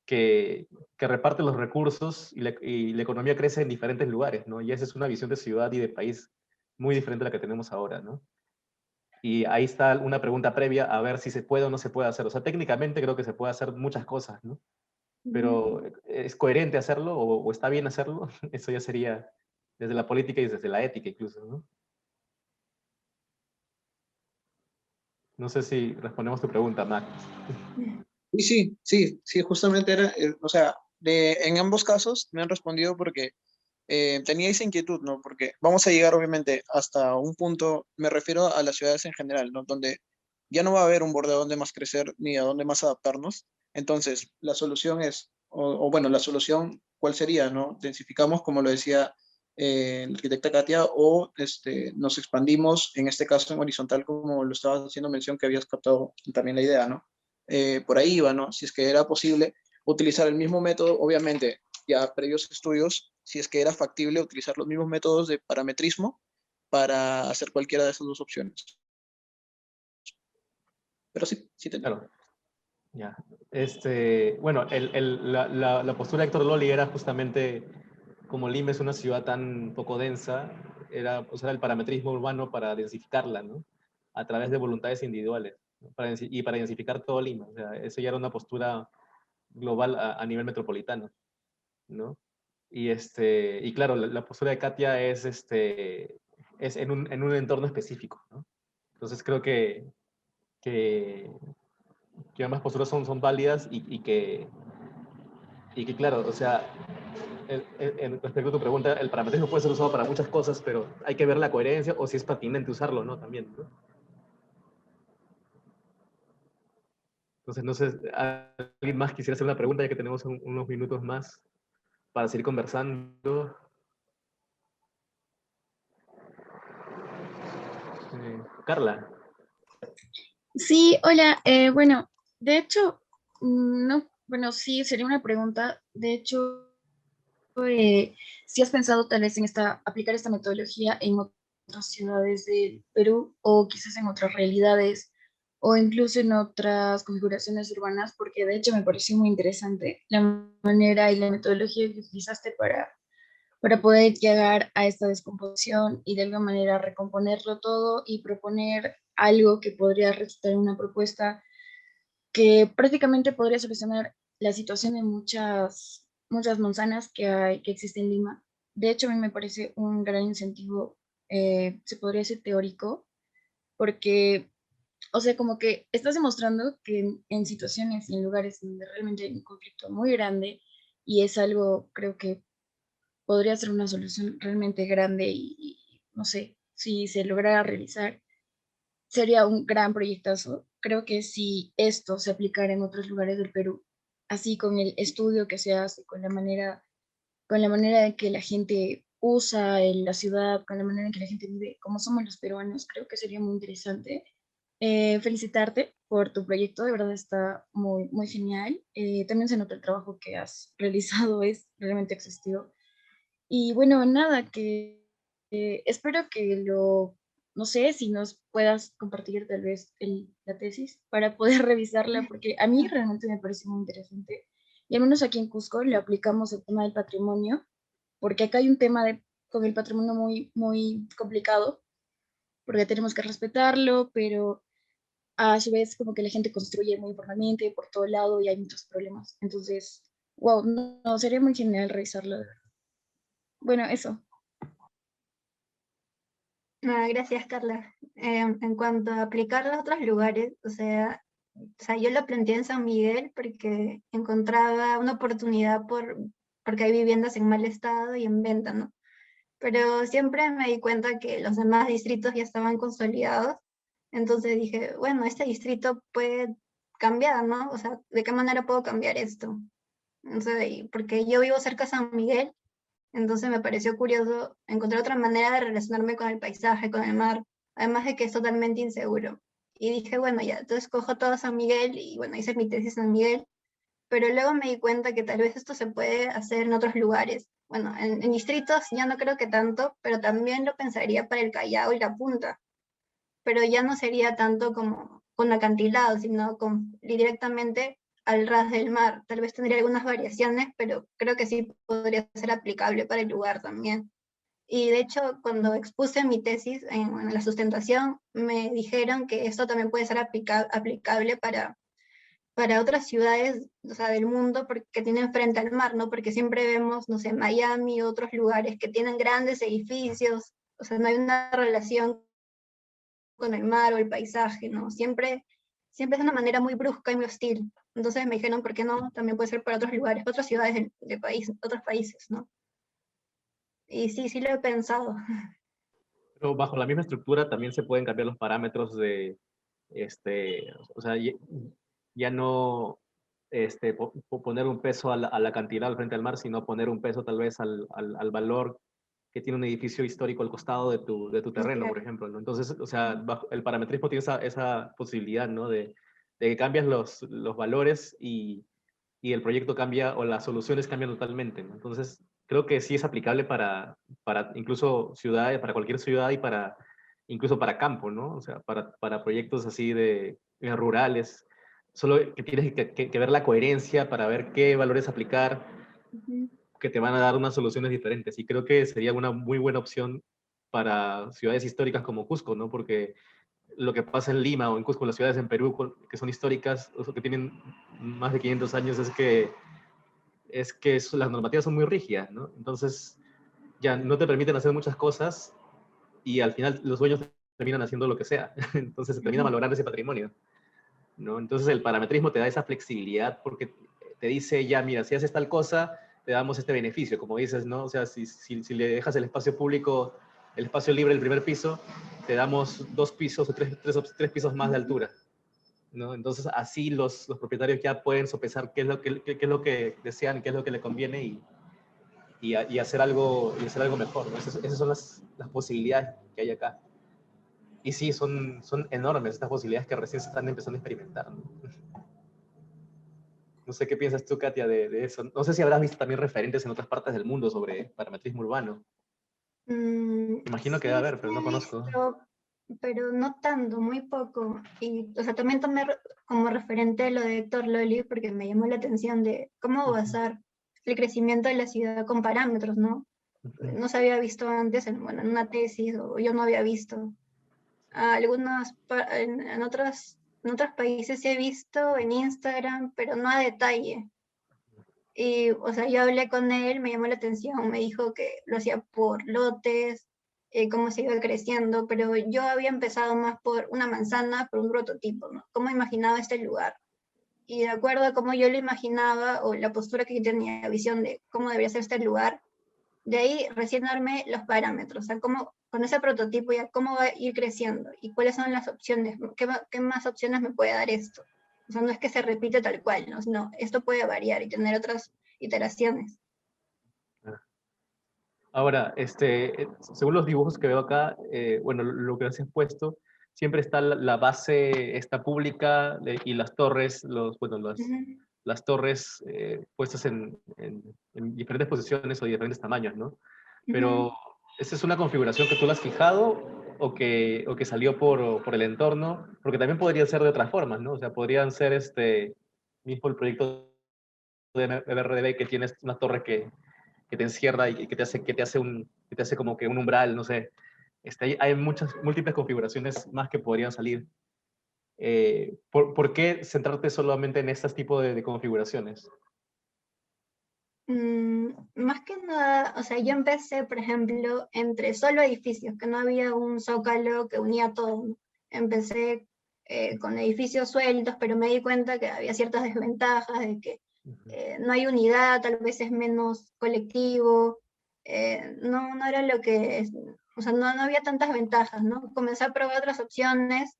que reparten los recursos y la economía crece en diferentes lugares, ¿no? Y esa es una visión de ciudad y de país muy diferente a la que tenemos ahora, ¿no? Y ahí está una pregunta previa a ver si se puede o no se puede hacer. O sea, técnicamente creo que se puede hacer muchas cosas, ¿no? Pero ¿es coherente hacerlo o está bien hacerlo? Eso ya sería desde la política y desde la ética incluso, ¿no? No sé si respondemos tu pregunta, Max. Sí, justamente era, o sea, en ambos casos me han respondido porque tenía esa inquietud, ¿no? Porque vamos a llegar obviamente hasta un punto, me refiero a las ciudades en general, ¿no? Donde ya no va a haber un borde a dónde más crecer ni a dónde más adaptarnos. Entonces, la solución es, o bueno, la solución, ¿cuál sería, no? Densificamos, como lo decía la arquitecta Katia, o nos expandimos, en este caso en horizontal, como lo estabas haciendo mención, que habías captado también la idea, ¿no? Por ahí iba, ¿no? Si es que era posible utilizar el mismo método, obviamente, ya previos estudios, si es que era factible utilizar los mismos métodos de parametrismo para hacer cualquiera de esas dos opciones. Pero sí, sí te entiendo. Claro. Ya. Bueno, la postura de Héctor Lolli era justamente, como Lima es una ciudad tan poco densa, era usar el parametrismo urbano para densificarla, ¿no? A través de voluntades individuales, ¿no? Y para densificar todo Lima. O sea, eso ya era una postura global a nivel metropolitano, ¿no? Y claro, la postura de Katia es en un entorno específico, ¿no? Entonces creo que ambas posturas son válidas y que claro, o sea, respecto a tu pregunta, el parametrismo puede ser usado para muchas cosas, pero hay que ver la coherencia o si es pertinente usarlo, ¿no? También, ¿no? Entonces, no sé, ¿alguien más quisiera hacer una pregunta ya que tenemos unos minutos más para seguir conversando? Carla. Sí, hola. Bueno, de hecho, no, bueno, sí, sería una pregunta. De hecho, si has pensado tal vez en aplicar esta metodología en otras ciudades del Perú o quizás en otras realidades o incluso en otras configuraciones urbanas, porque de hecho me pareció muy interesante la manera y la metodología que utilizaste para poder llegar a esta descomposición y de alguna manera recomponerlo todo y proponer algo que podría resultar en una propuesta que prácticamente podría solucionar la situación de muchas manzanas que existen en Lima. De hecho, a mí me parece un gran incentivo, se podría decir teórico, porque, o sea, como que estás demostrando que en situaciones y en lugares donde realmente hay un conflicto muy grande y es algo, creo que podría ser una solución realmente grande y no sé, si se lograra realizar, sería un gran proyectazo. Creo que si esto se aplicara en otros lugares del Perú, así con el estudio que se hace, con la manera de que la gente usa la ciudad, con la manera en que la gente vive, como somos los peruanos, creo que sería muy interesante. Felicitarte por tu proyecto, de verdad está muy, muy genial. También se nota el trabajo que has realizado, es realmente exhaustivo. Y bueno, nada, que espero que no sé si nos puedas compartir tal vez la tesis para poder revisarla, porque a mí realmente me parece muy interesante. Y al menos aquí en Cusco le aplicamos el tema del patrimonio, porque acá hay un tema con el patrimonio muy, muy complicado, porque tenemos que respetarlo, pero a su vez como que la gente construye muy informalmente por todo lado y hay muchos problemas. Entonces, wow, no, sería muy genial revisarlo. Bueno, eso. Gracias, Carla. En cuanto a aplicarlo a otros lugares, o sea, yo lo planteé en San Miguel porque encontraba una oportunidad porque hay viviendas en mal estado y en venta, ¿no? Pero siempre me di cuenta que los demás distritos ya estaban consolidados, entonces dije, bueno, este distrito puede cambiar, ¿no? O sea, ¿de qué manera puedo cambiar esto? O sea, porque yo vivo cerca de San Miguel, entonces me pareció curioso encontrar otra manera de relacionarme con el paisaje, con el mar, además de que es totalmente inseguro. Y dije, bueno, ya, entonces cojo todo San Miguel y bueno, hice mi tesis en San Miguel, pero luego me di cuenta que tal vez esto se puede hacer en otros lugares. Bueno, en distritos ya no creo que tanto, pero también lo pensaría para el Callao y la Punta, pero ya no sería tanto como con acantilados, sino directamente al ras del mar. Tal vez tendría algunas variaciones, pero creo que sí podría ser aplicable para el lugar también. Y de hecho, cuando expuse mi tesis en la sustentación, me dijeron que esto también puede ser aplicable para otras ciudades, o sea, del mundo porque tienen frente al mar, ¿no? Porque siempre vemos, no sé, Miami, otros lugares que tienen grandes edificios, o sea, no hay una relación con el mar o el paisaje, ¿no? Siempre es de una manera muy brusca y muy hostil. Entonces me dijeron, ¿por qué no? También puede ser para otros lugares, otras ciudades del país, otros países, ¿no? Y sí, sí lo he pensado. Pero bajo la misma estructura también se pueden cambiar los parámetros o sea, ya no poner un peso a la cantidad al frente al mar, sino poner un peso tal vez al valor que tiene un edificio histórico al costado de tu terreno, por ejemplo, ¿no? Entonces, o sea, el parametrismo tiene esa posibilidad, ¿no? De que cambias los valores y el proyecto cambia o las soluciones cambian totalmente, ¿no? Entonces, creo que sí es aplicable para incluso ciudades, para cualquier ciudad y incluso para campo, ¿no? O sea, para proyectos así de rurales. Solo que tienes que ver la coherencia para ver qué valores aplicar, Ujú. que te van a dar unas soluciones diferentes. Y creo que sería una muy buena opción para ciudades históricas como Cusco, ¿no? Porque lo que pasa en Lima o en Cusco, las ciudades en Perú que son históricas, o que tienen más de 500 años, las normativas son muy rígidas, ¿no? Entonces ya no te permiten hacer muchas cosas y al final los dueños terminan haciendo lo que sea. Entonces se termina valorando ese patrimonio, ¿no? Entonces el parametrismo te da esa flexibilidad porque te dice, ya, mira, si haces tal cosa, te damos este beneficio, como dices, ¿no? O sea, si le dejas el espacio público, el espacio libre, el primer piso, te damos 2 pisos o tres pisos más de altura, ¿no? Entonces así los propietarios ya pueden sopesar qué es lo que desean, qué es lo que les conviene y hacer algo mejor, ¿no? Esas son las posibilidades que hay acá. Y sí, son enormes estas posibilidades que recién se están empezando a experimentar, ¿no? No sé qué piensas tú, Katia, de eso. No sé si habrás visto también referentes en otras partes del mundo sobre parametrismo urbano. Imagino que debe Sí, haber, sí pero no he conozco. visto, pero no tanto, muy poco. Y, o sea, también tomé como referente lo de Héctor Loli porque me llamó la atención de cómo Ujú, basar el crecimiento de la ciudad con parámetros, ¿no? ujú. No se había visto antes bueno, en una tesis, o yo no había visto. En otros países sí he visto en Instagram, pero no a detalle. Y, o sea, yo hablé con él, me llamó la atención, me dijo que lo hacía por lotes, cómo se iba creciendo, pero yo había empezado más por una manzana, por un prototipo, ¿no? Cómo imaginaba este lugar. Y de acuerdo a cómo yo lo imaginaba, o la postura que yo tenía, visión de cómo debería ser este lugar, de ahí recién darme los parámetros, o sea, cómo, con ese prototipo ya cómo va a ir creciendo y cuáles son las opciones, qué más opciones me puede dar esto. O sea, no es que se repite tal cual, ¿no? Sino esto puede variar y tener otras iteraciones. Ahora, según los dibujos que veo acá, bueno, lo que has puesto, siempre está la base esta pública y las torres, bueno, Ujú, las torres puestas en diferentes posiciones o de diferentes tamaños, ¿no? ujú. Pero, ¿esa es una configuración que tú la has fijado o que salió por el entorno? Porque también podría ser de otras formas, ¿no? O sea, podrían ser mismo el proyecto de MRDB que tienes una torre que te encierra y que te hace como que un umbral, no sé. Hay muchas, múltiples configuraciones más que podrían salir. ¿Por qué centrarte solamente en este tipo de configuraciones? Más que nada, o sea, yo empecé, por ejemplo, entre solo edificios, que no había un zócalo que unía todo, ¿no? Empecé con edificios sueltos, pero me di cuenta que había ciertas desventajas, de que no hay unidad, tal vez es menos colectivo, no era lo que es, o sea, no había tantas ventajas, ¿no? Comencé a probar otras opciones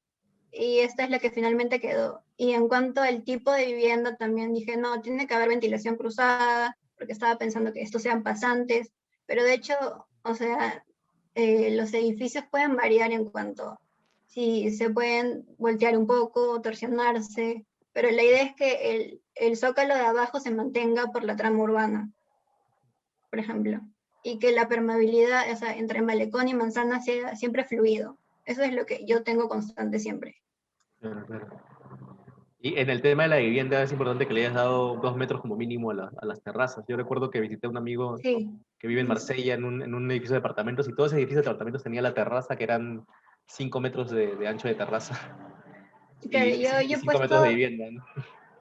y esta es la que finalmente quedó. Y en cuanto al tipo de vivienda, también dije, no, tiene que haber ventilación cruzada, porque estaba pensando que estos sean pasantes, pero de hecho, o sea, los edificios pueden variar en cuanto si se pueden voltear un poco, torsionarse, pero la idea es que el zócalo de abajo se mantenga por la trama urbana, por ejemplo, y que la permeabilidad, o sea, entre malecón y manzana sea siempre fluido. Eso es lo que yo tengo constante siempre. Claro, claro. Y en el tema de la vivienda es importante que le hayas dado 2 metros como mínimo a las terrazas. Yo recuerdo que visité a un amigo Sí. que vive en Ujú. Marsella en un edificio de departamentos y todo ese edificio de departamentos tenía la terraza que eran 5 metros de ancho de terraza Claro, y yo he 5 metros de puesto, vivienda, ¿no?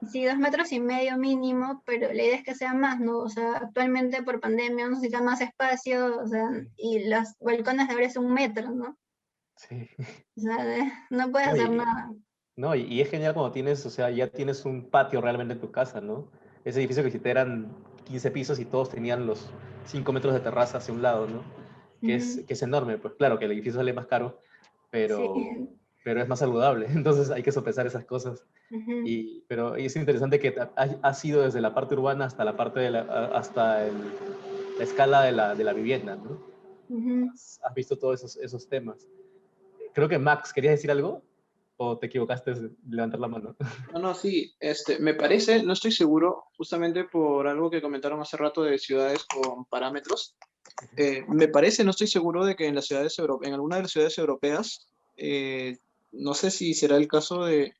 sí, 2,5 metros mínimo, pero la idea es que sea más, ¿no? O sea, actualmente por pandemia uno necesita más espacio, o sea, y los balcones de ahora es 1 metro, ¿no? Sí. O sea, no puedes No, hacer nada. no, y es genial cuando tienes, o sea, ya tienes un patio realmente en tu casa, ¿no? Ese edificio que visité eran 15 pisos y todos tenían los 5 metros de terraza hacia un lado, ¿no? Ujú. Que es enorme. Pues claro que el edificio sale más caro, Sí. pero es más saludable. Entonces hay que sopesar esas cosas. Ujú. Pero es interesante que ha sido desde la parte urbana hasta la escala de la vivienda, ¿no? Ujú. Has visto todos esos temas. Creo que Max, ¿querías decir algo? ¿O te equivocaste de levantar la mano? No, no, sí, me parece, no estoy seguro, justamente por algo que comentaron hace rato de ciudades con parámetros. Me parece, no estoy seguro de que en las ciudades en alguna de las ciudades europeas, no sé si será el caso de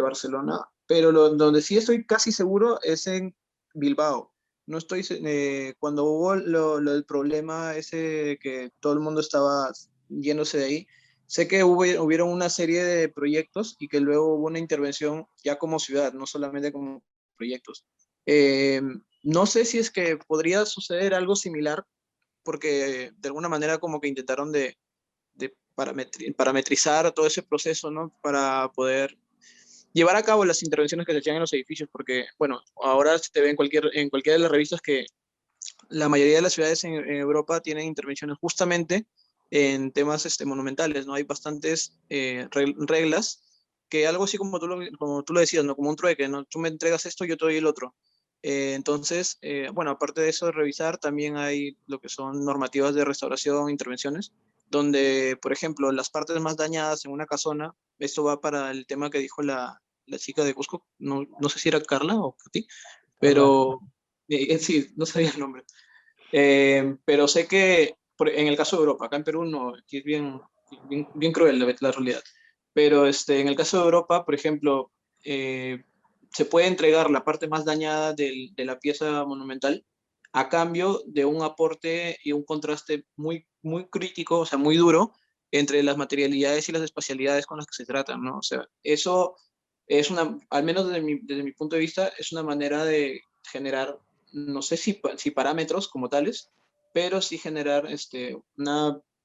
Barcelona, pero donde sí estoy casi seguro es en Bilbao. No estoy, cuando hubo lo del problema ese de que todo el mundo estaba yéndose de ahí, sé que hubieron una serie de proyectos y que luego hubo una intervención ya como ciudad, no solamente como proyectos. Eh, no sé si es que podría suceder algo similar, porque de alguna manera como que intentaron de parametrizar todo ese proceso, ¿no? Para poder llevar a cabo las intervenciones que se hacían en los edificios, porque, bueno, ahora se ve en cualquiera de las revistas que la mayoría de las ciudades en Europa tienen intervenciones justamente en temas monumentales, ¿no? Hay bastantes reglas que algo así como tú lo decías, ¿no? Como un trueque, ¿no? Tú me entregas esto, yo te doy el otro. Entonces, bueno, aparte de eso de revisar, también hay lo que son normativas de restauración, intervenciones, donde, por ejemplo, las partes más dañadas en una casona, esto va para el tema que dijo la chica de Cusco, no sé si era Carla o Katy, Carla. pero sí, no sabía el nombre. Pero sé que en el caso de Europa, acá en Perú no, aquí es bien cruel la realidad. Pero en el caso de Europa, por ejemplo, se puede entregar la parte más dañada de la pieza monumental a cambio de un aporte y un contraste muy crítico, o sea, muy duro, entre las materialidades y las espacialidades con las que se tratan, ¿no? O sea, eso es al menos desde mi punto de vista, es una manera de generar, no sé si parámetros como tales, pero sí generar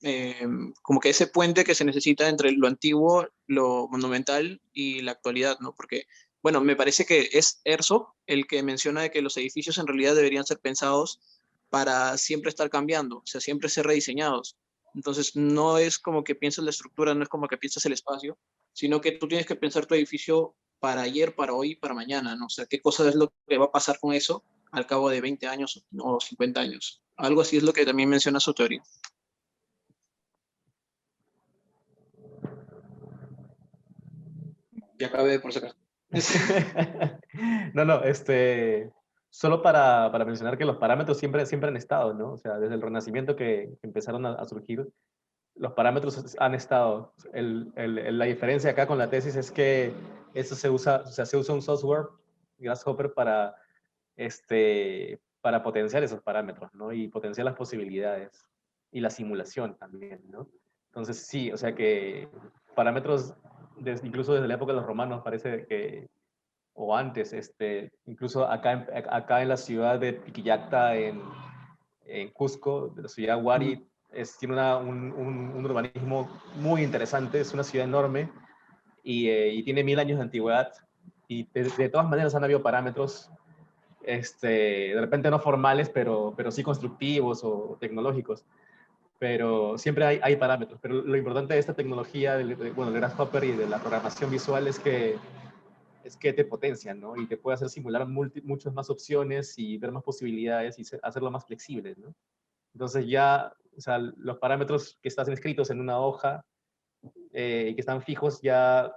eh, como que ese puente que se necesita entre lo antiguo, lo monumental y la actualidad, ¿no? Porque, bueno, me parece que es Herzog el que menciona de que los edificios en realidad deberían ser pensados para siempre estar cambiando, o sea, siempre ser rediseñados. Entonces, no es como que piensas la estructura, no es como que piensas el espacio, sino que tú tienes que pensar tu edificio para ayer, para hoy, para mañana, ¿no? O sea, qué cosa es lo que va a pasar con eso al cabo de 20 años o 50 años. Algo así es lo que también menciona su teoría. Ya acabé por sacar. No, no, solo para mencionar que los parámetros siempre han estado, ¿no? O sea, desde el Renacimiento que empezaron a surgir, los parámetros han estado. La diferencia acá con la tesis es que eso se usa, o sea, se usa un software, Grasshopper, para potenciar esos parámetros, ¿no? Y potenciar las posibilidades y la simulación también, ¿no? Entonces, sí, o sea que parámetros, incluso desde la época de los romanos, parece que, o antes, incluso acá en la ciudad de Piquillacta, en Cusco, de la ciudad Huari, tiene un urbanismo muy interesante, es una ciudad enorme y tiene 1000 años de antigüedad. Y de todas maneras han habido parámetros, de repente no formales, pero sí constructivos o tecnológicos. Pero siempre hay parámetros. Pero lo importante de esta tecnología, bueno, del Grasshopper y de la programación visual es que te potencian, ¿no? Y te puede hacer simular muchas más opciones y ver más posibilidades y hacerlo más flexible, ¿no? Entonces ya, o sea, los parámetros que están escritos en una hoja y que están fijos ya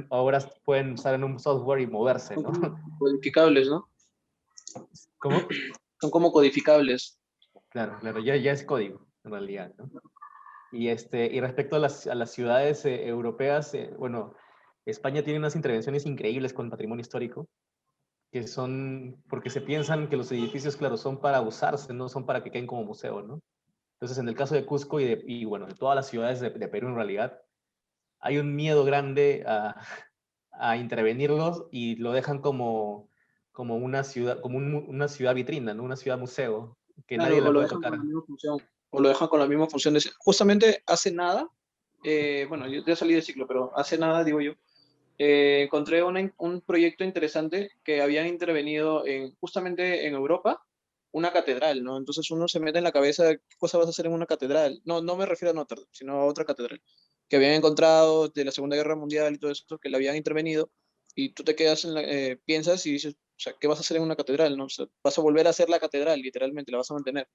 ahora pueden usar en un software y moverse, Son ¿no? como codificables, ¿no? ¿Cómo? Son como codificables. Claro, claro, ya es código, en realidad, ¿no? Y respecto a las ciudades europeas, bueno, España tiene unas intervenciones increíbles con el patrimonio histórico, que son, porque se piensan que los edificios, claro, son para usarse, no son para que queden como museo, ¿no? Entonces, en el caso de Cusco y bueno, de todas las ciudades de Perú en realidad, hay un miedo grande a intervenirlos y lo dejan como una ciudad, una ciudad vitrina, ¿no? Una ciudad museo, que nadie Claro, o la lo puede dejan con tocar. la misma función. O lo dejan con la misma función de... Justamente hace nada, bueno, yo ya salí del ciclo, pero hace nada, digo yo, encontré un proyecto interesante que habían intervenido justamente en Europa, una catedral, ¿no? Entonces uno se mete en la cabeza qué cosa vas a hacer en una catedral. No, no me refiero a Notre Dame, sino a otra catedral que habían encontrado de la Segunda Guerra Mundial y todo eso, que le habían intervenido, y tú te quedas, piensas y dices, o sea, ¿qué vas a hacer en una catedral, no? O sea, vas a volver a hacer la catedral, literalmente, la vas a mantener.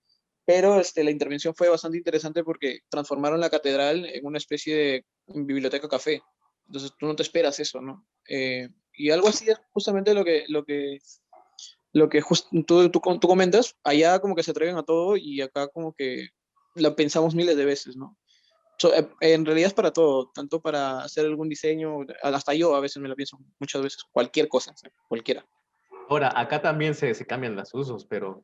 pero la intervención fue bastante interesante porque transformaron la catedral en una especie de biblioteca café. Entonces tú no te esperas eso, ¿no? Y algo así es justamente tú comentas. Allá como que se atreven a todo y acá como que la pensamos miles de veces, ¿no? En realidad es para todo, tanto para hacer algún diseño, hasta yo a veces me la pienso, muchas veces, cualquier cosa, o sea, cualquiera. Ahora, acá también se cambian los usos, pero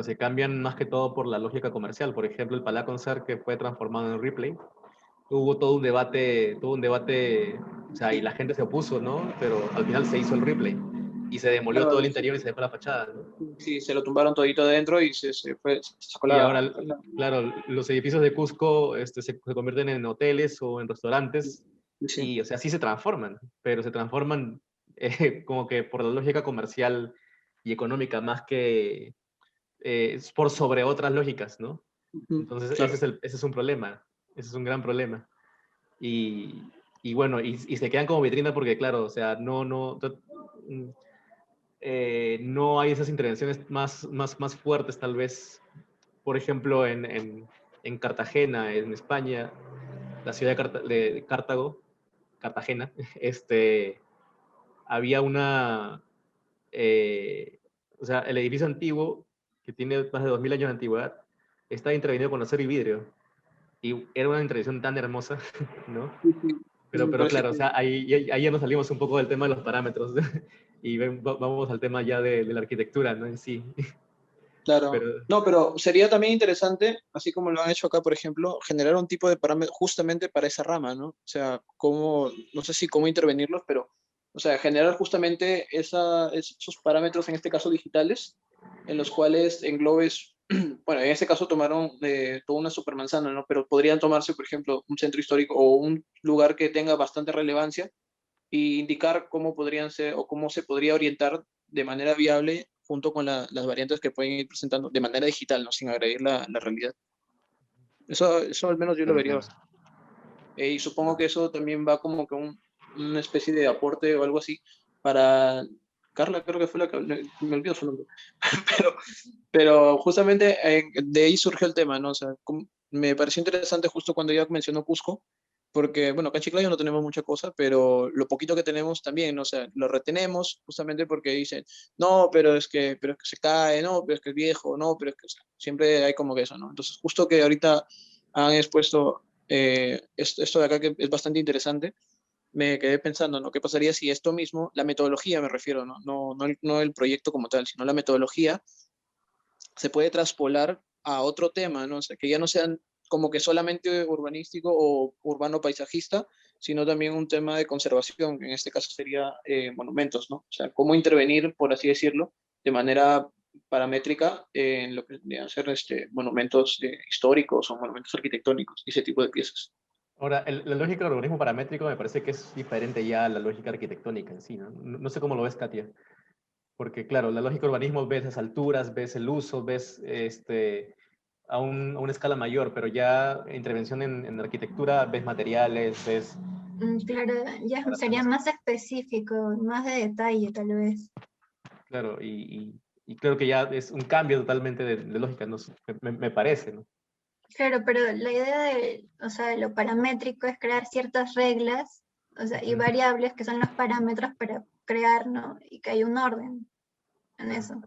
se cambian más que todo por la lógica comercial. Por ejemplo, el Palais Concert que fue transformado en Ripley, hubo todo un debate, o sea, y la gente se opuso, ¿no? Pero al final se hizo el Ripley y se demolió todo el Claro, interior y se dejó la fachada, ¿no? sí, se lo tumbaron todito adentro y se sacó Y ahora, claro, los edificios de Cusco se convierten en hoteles o en restaurantes sí, y, o sea, sí se transforman, pero se transforman como que por la lógica comercial y económica más que por sobre otras lógicas, ¿no? Entonces, claro. ese es un problema, ese es un gran problema. Y, y bueno, y se quedan como vitrina porque, claro, o sea, no hay esas intervenciones más fuertes, tal vez. Por ejemplo, en Cartagena, en España, la ciudad de Cartago, Cartagena, había o sea, el edificio antiguo, que tiene más de 2000 años de antigüedad, está intervenido con acero y vidrio. Y era una intervención tan hermosa, ¿no? Me Pero parece claro, o que, sea, ahí ya nos salimos un poco del tema de los parámetros y vamos al tema ya de la arquitectura, ¿no? En sí. claro. Pero, No, pero sería también interesante, así como lo han hecho acá, por ejemplo, generar un tipo de parámetro justamente para esa rama, ¿no? O sea, no sé si cómo intervenirlos, pero, o sea, generar justamente esos parámetros, en este caso digitales, en los cuales englobes, bueno, en este caso tomaron toda una supermanzana, ¿no? Pero podrían tomarse, por ejemplo, un centro histórico o un lugar que tenga bastante relevancia y indicar cómo podrían ser o cómo se podría orientar de manera viable junto con las variantes que pueden ir presentando de manera digital, ¿no? Sin agredir la realidad. Eso al menos yo lo claro, vería claro. bastante. Y supongo que eso también va como que una especie de aporte o algo así para Carla, creo que fue la que me olvidó su nombre. pero, pero justamente de ahí surgió el tema, ¿no? O sea, me pareció interesante justo cuando ella mencionó Cusco, porque, bueno, acá en Chiclayo no tenemos mucha cosa, pero lo poquito que tenemos también, ¿no? O sea, lo retenemos justamente porque dicen, no, pero es que se cae, no, pero es que es viejo, no, pero es que, o sea, siempre hay como que eso, ¿no? Entonces, justo que ahorita han expuesto esto de acá que es bastante interesante, me quedé pensando, ¿no? ¿Qué pasaría si esto mismo, la metodología me refiero, ¿no? No el proyecto como tal, sino la metodología se puede traspolar a otro tema, ¿no? O sea, que ya no sean como que solamente urbanístico o urbano paisajista, sino también un tema de conservación, que en este caso sería monumentos, ¿no? O sea, cómo intervenir, por así decirlo, de manera paramétrica en lo que deberían ser monumentos históricos o monumentos arquitectónicos, ese tipo de piezas. Ahora, la lógica del urbanismo paramétrico me parece que es diferente ya a la lógica arquitectónica en sí, ¿no? No sé cómo lo ves, Katia. Porque, claro, la lógica del urbanismo ves las alturas, ves el uso, ves a una escala mayor, pero ya intervención en arquitectura, ves materiales, ves Claro, ya sería preparaciones. más específico, más de detalle tal vez. Claro, y creo que ya es un cambio totalmente de lógica, ¿no? Me parece, ¿no? Claro, pero la idea de, o sea, de lo paramétrico es crear ciertas reglas, o sea, y Ujú. variables que son los parámetros para crear, ¿no? Y que hay un orden en Claro. eso.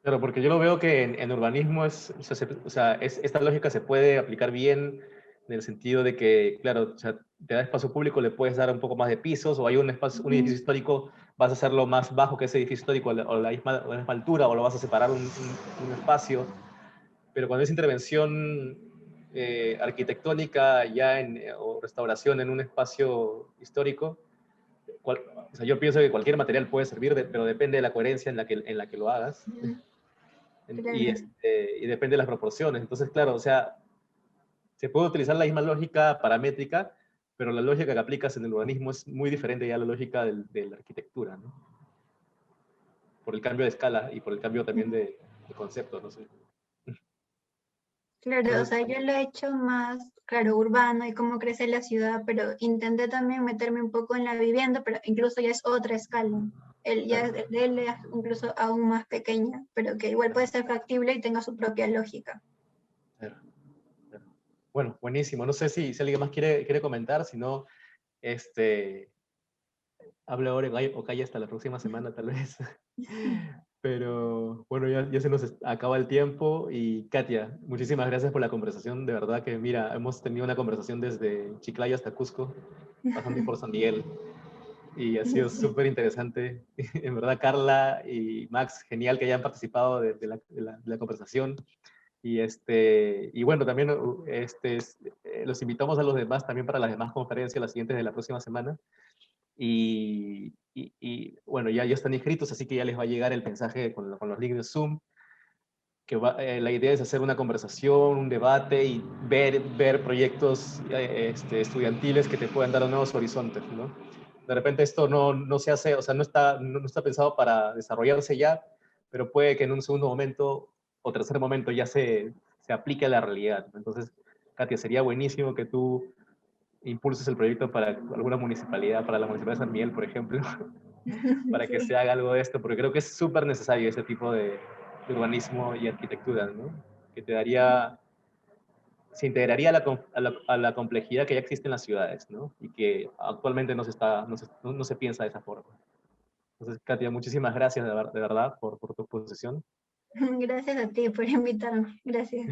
Claro, porque yo lo veo que en urbanismo o sea, esta lógica se puede aplicar bien en el sentido de que, claro, o sea, te da espacio público, le puedes dar un poco más de pisos, o hay un edificio histórico, vas a hacerlo más bajo que ese edificio histórico, o la misma altura, o lo vas a separar un espacio. Pero cuando es intervención arquitectónica ya o restauración en un espacio histórico, o sea, yo pienso que cualquier material puede servir, pero depende de la coherencia en la que lo hagas Claro. y depende de las proporciones. Entonces, claro, o sea, se puede utilizar la misma lógica paramétrica, pero la lógica que aplicas en el urbanismo es muy diferente ya a la lógica de la arquitectura, ¿no? Por el cambio de escala y por el cambio también de concepto, no sé. Claro, o Entonces, sea, yo lo he hecho más, claro, urbano y cómo crece la ciudad, pero intenté también meterme un poco en la vivienda, pero incluso ya es otra escala. claro, Él es incluso aún más pequeña, pero que igual puede ser factible y tenga su propia lógica. bueno, buenísimo. No sé si alguien más quiere comentar, si no, hable ahora o calla hasta la próxima semana, tal vez. Pero bueno, ya se nos acaba el tiempo y Katia, muchísimas gracias por la conversación. De verdad que, mira, hemos tenido una conversación desde Chiclayo hasta Cusco, pasando por San Miguel, y ha sido Sí. súper interesante. En verdad, Carla y Max, genial que hayan participado de la conversación. Y bueno, también los invitamos a los demás también para las demás conferencias, las siguientes de la próxima semana. Y bueno, ya están inscritos, así que ya les va a llegar el mensaje con los links de Zoom, que la idea es hacer una conversación, un debate y ver proyectos estudiantiles que te puedan dar nuevos horizontes, ¿no? De repente esto no se hace, o sea, no está pensado para desarrollarse ya, pero puede que en un segundo momento o tercer momento ya se aplique a la realidad. Entonces, Katia, sería buenísimo que tú impulses el proyecto para alguna municipalidad, para la Municipalidad de San Miguel, por ejemplo, para que Sí. se haga algo de esto, porque creo que es súper necesario ese tipo de urbanismo y arquitectura, ¿no? Que se integraría a la complejidad que ya existe en las ciudades, ¿no? Y que actualmente no se piensa de esa forma. Entonces, Katia, muchísimas gracias de verdad por tu exposición. Gracias a ti por invitarme. Gracias.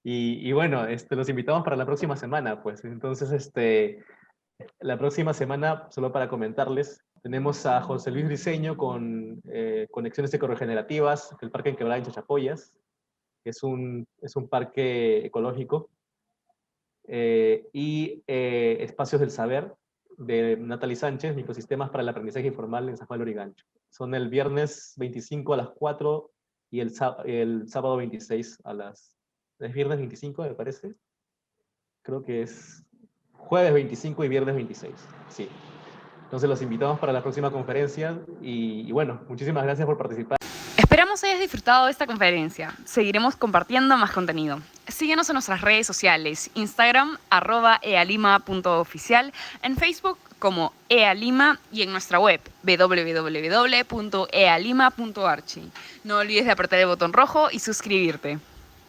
Y bueno, los invitamos para la próxima semana, pues. Entonces, la próxima semana, solo para comentarles, tenemos a José Luis Briceño con Conexiones Ecoregenerativas, el Parque en Quebrada en Chachapoyas, que es un parque ecológico, y Espacios del Saber, de Natalie Sánchez, Microsistemas para el Aprendizaje Informal en San Juan de Lurigancho. Son el viernes 25 a las 4 y el sábado 26 a las... ¿Es viernes 25, me parece? Creo que es jueves 25 y viernes 26, sí. Entonces los invitamos para la próxima conferencia y bueno, muchísimas gracias por participar. Esperamos hayas disfrutado de esta conferencia. Seguiremos compartiendo más contenido. Síguenos en nuestras redes sociales, Instagram, @ealima.oficial, en Facebook como ealima y en nuestra web, www.ealima.archi. No olvides de apretar el botón rojo y suscribirte.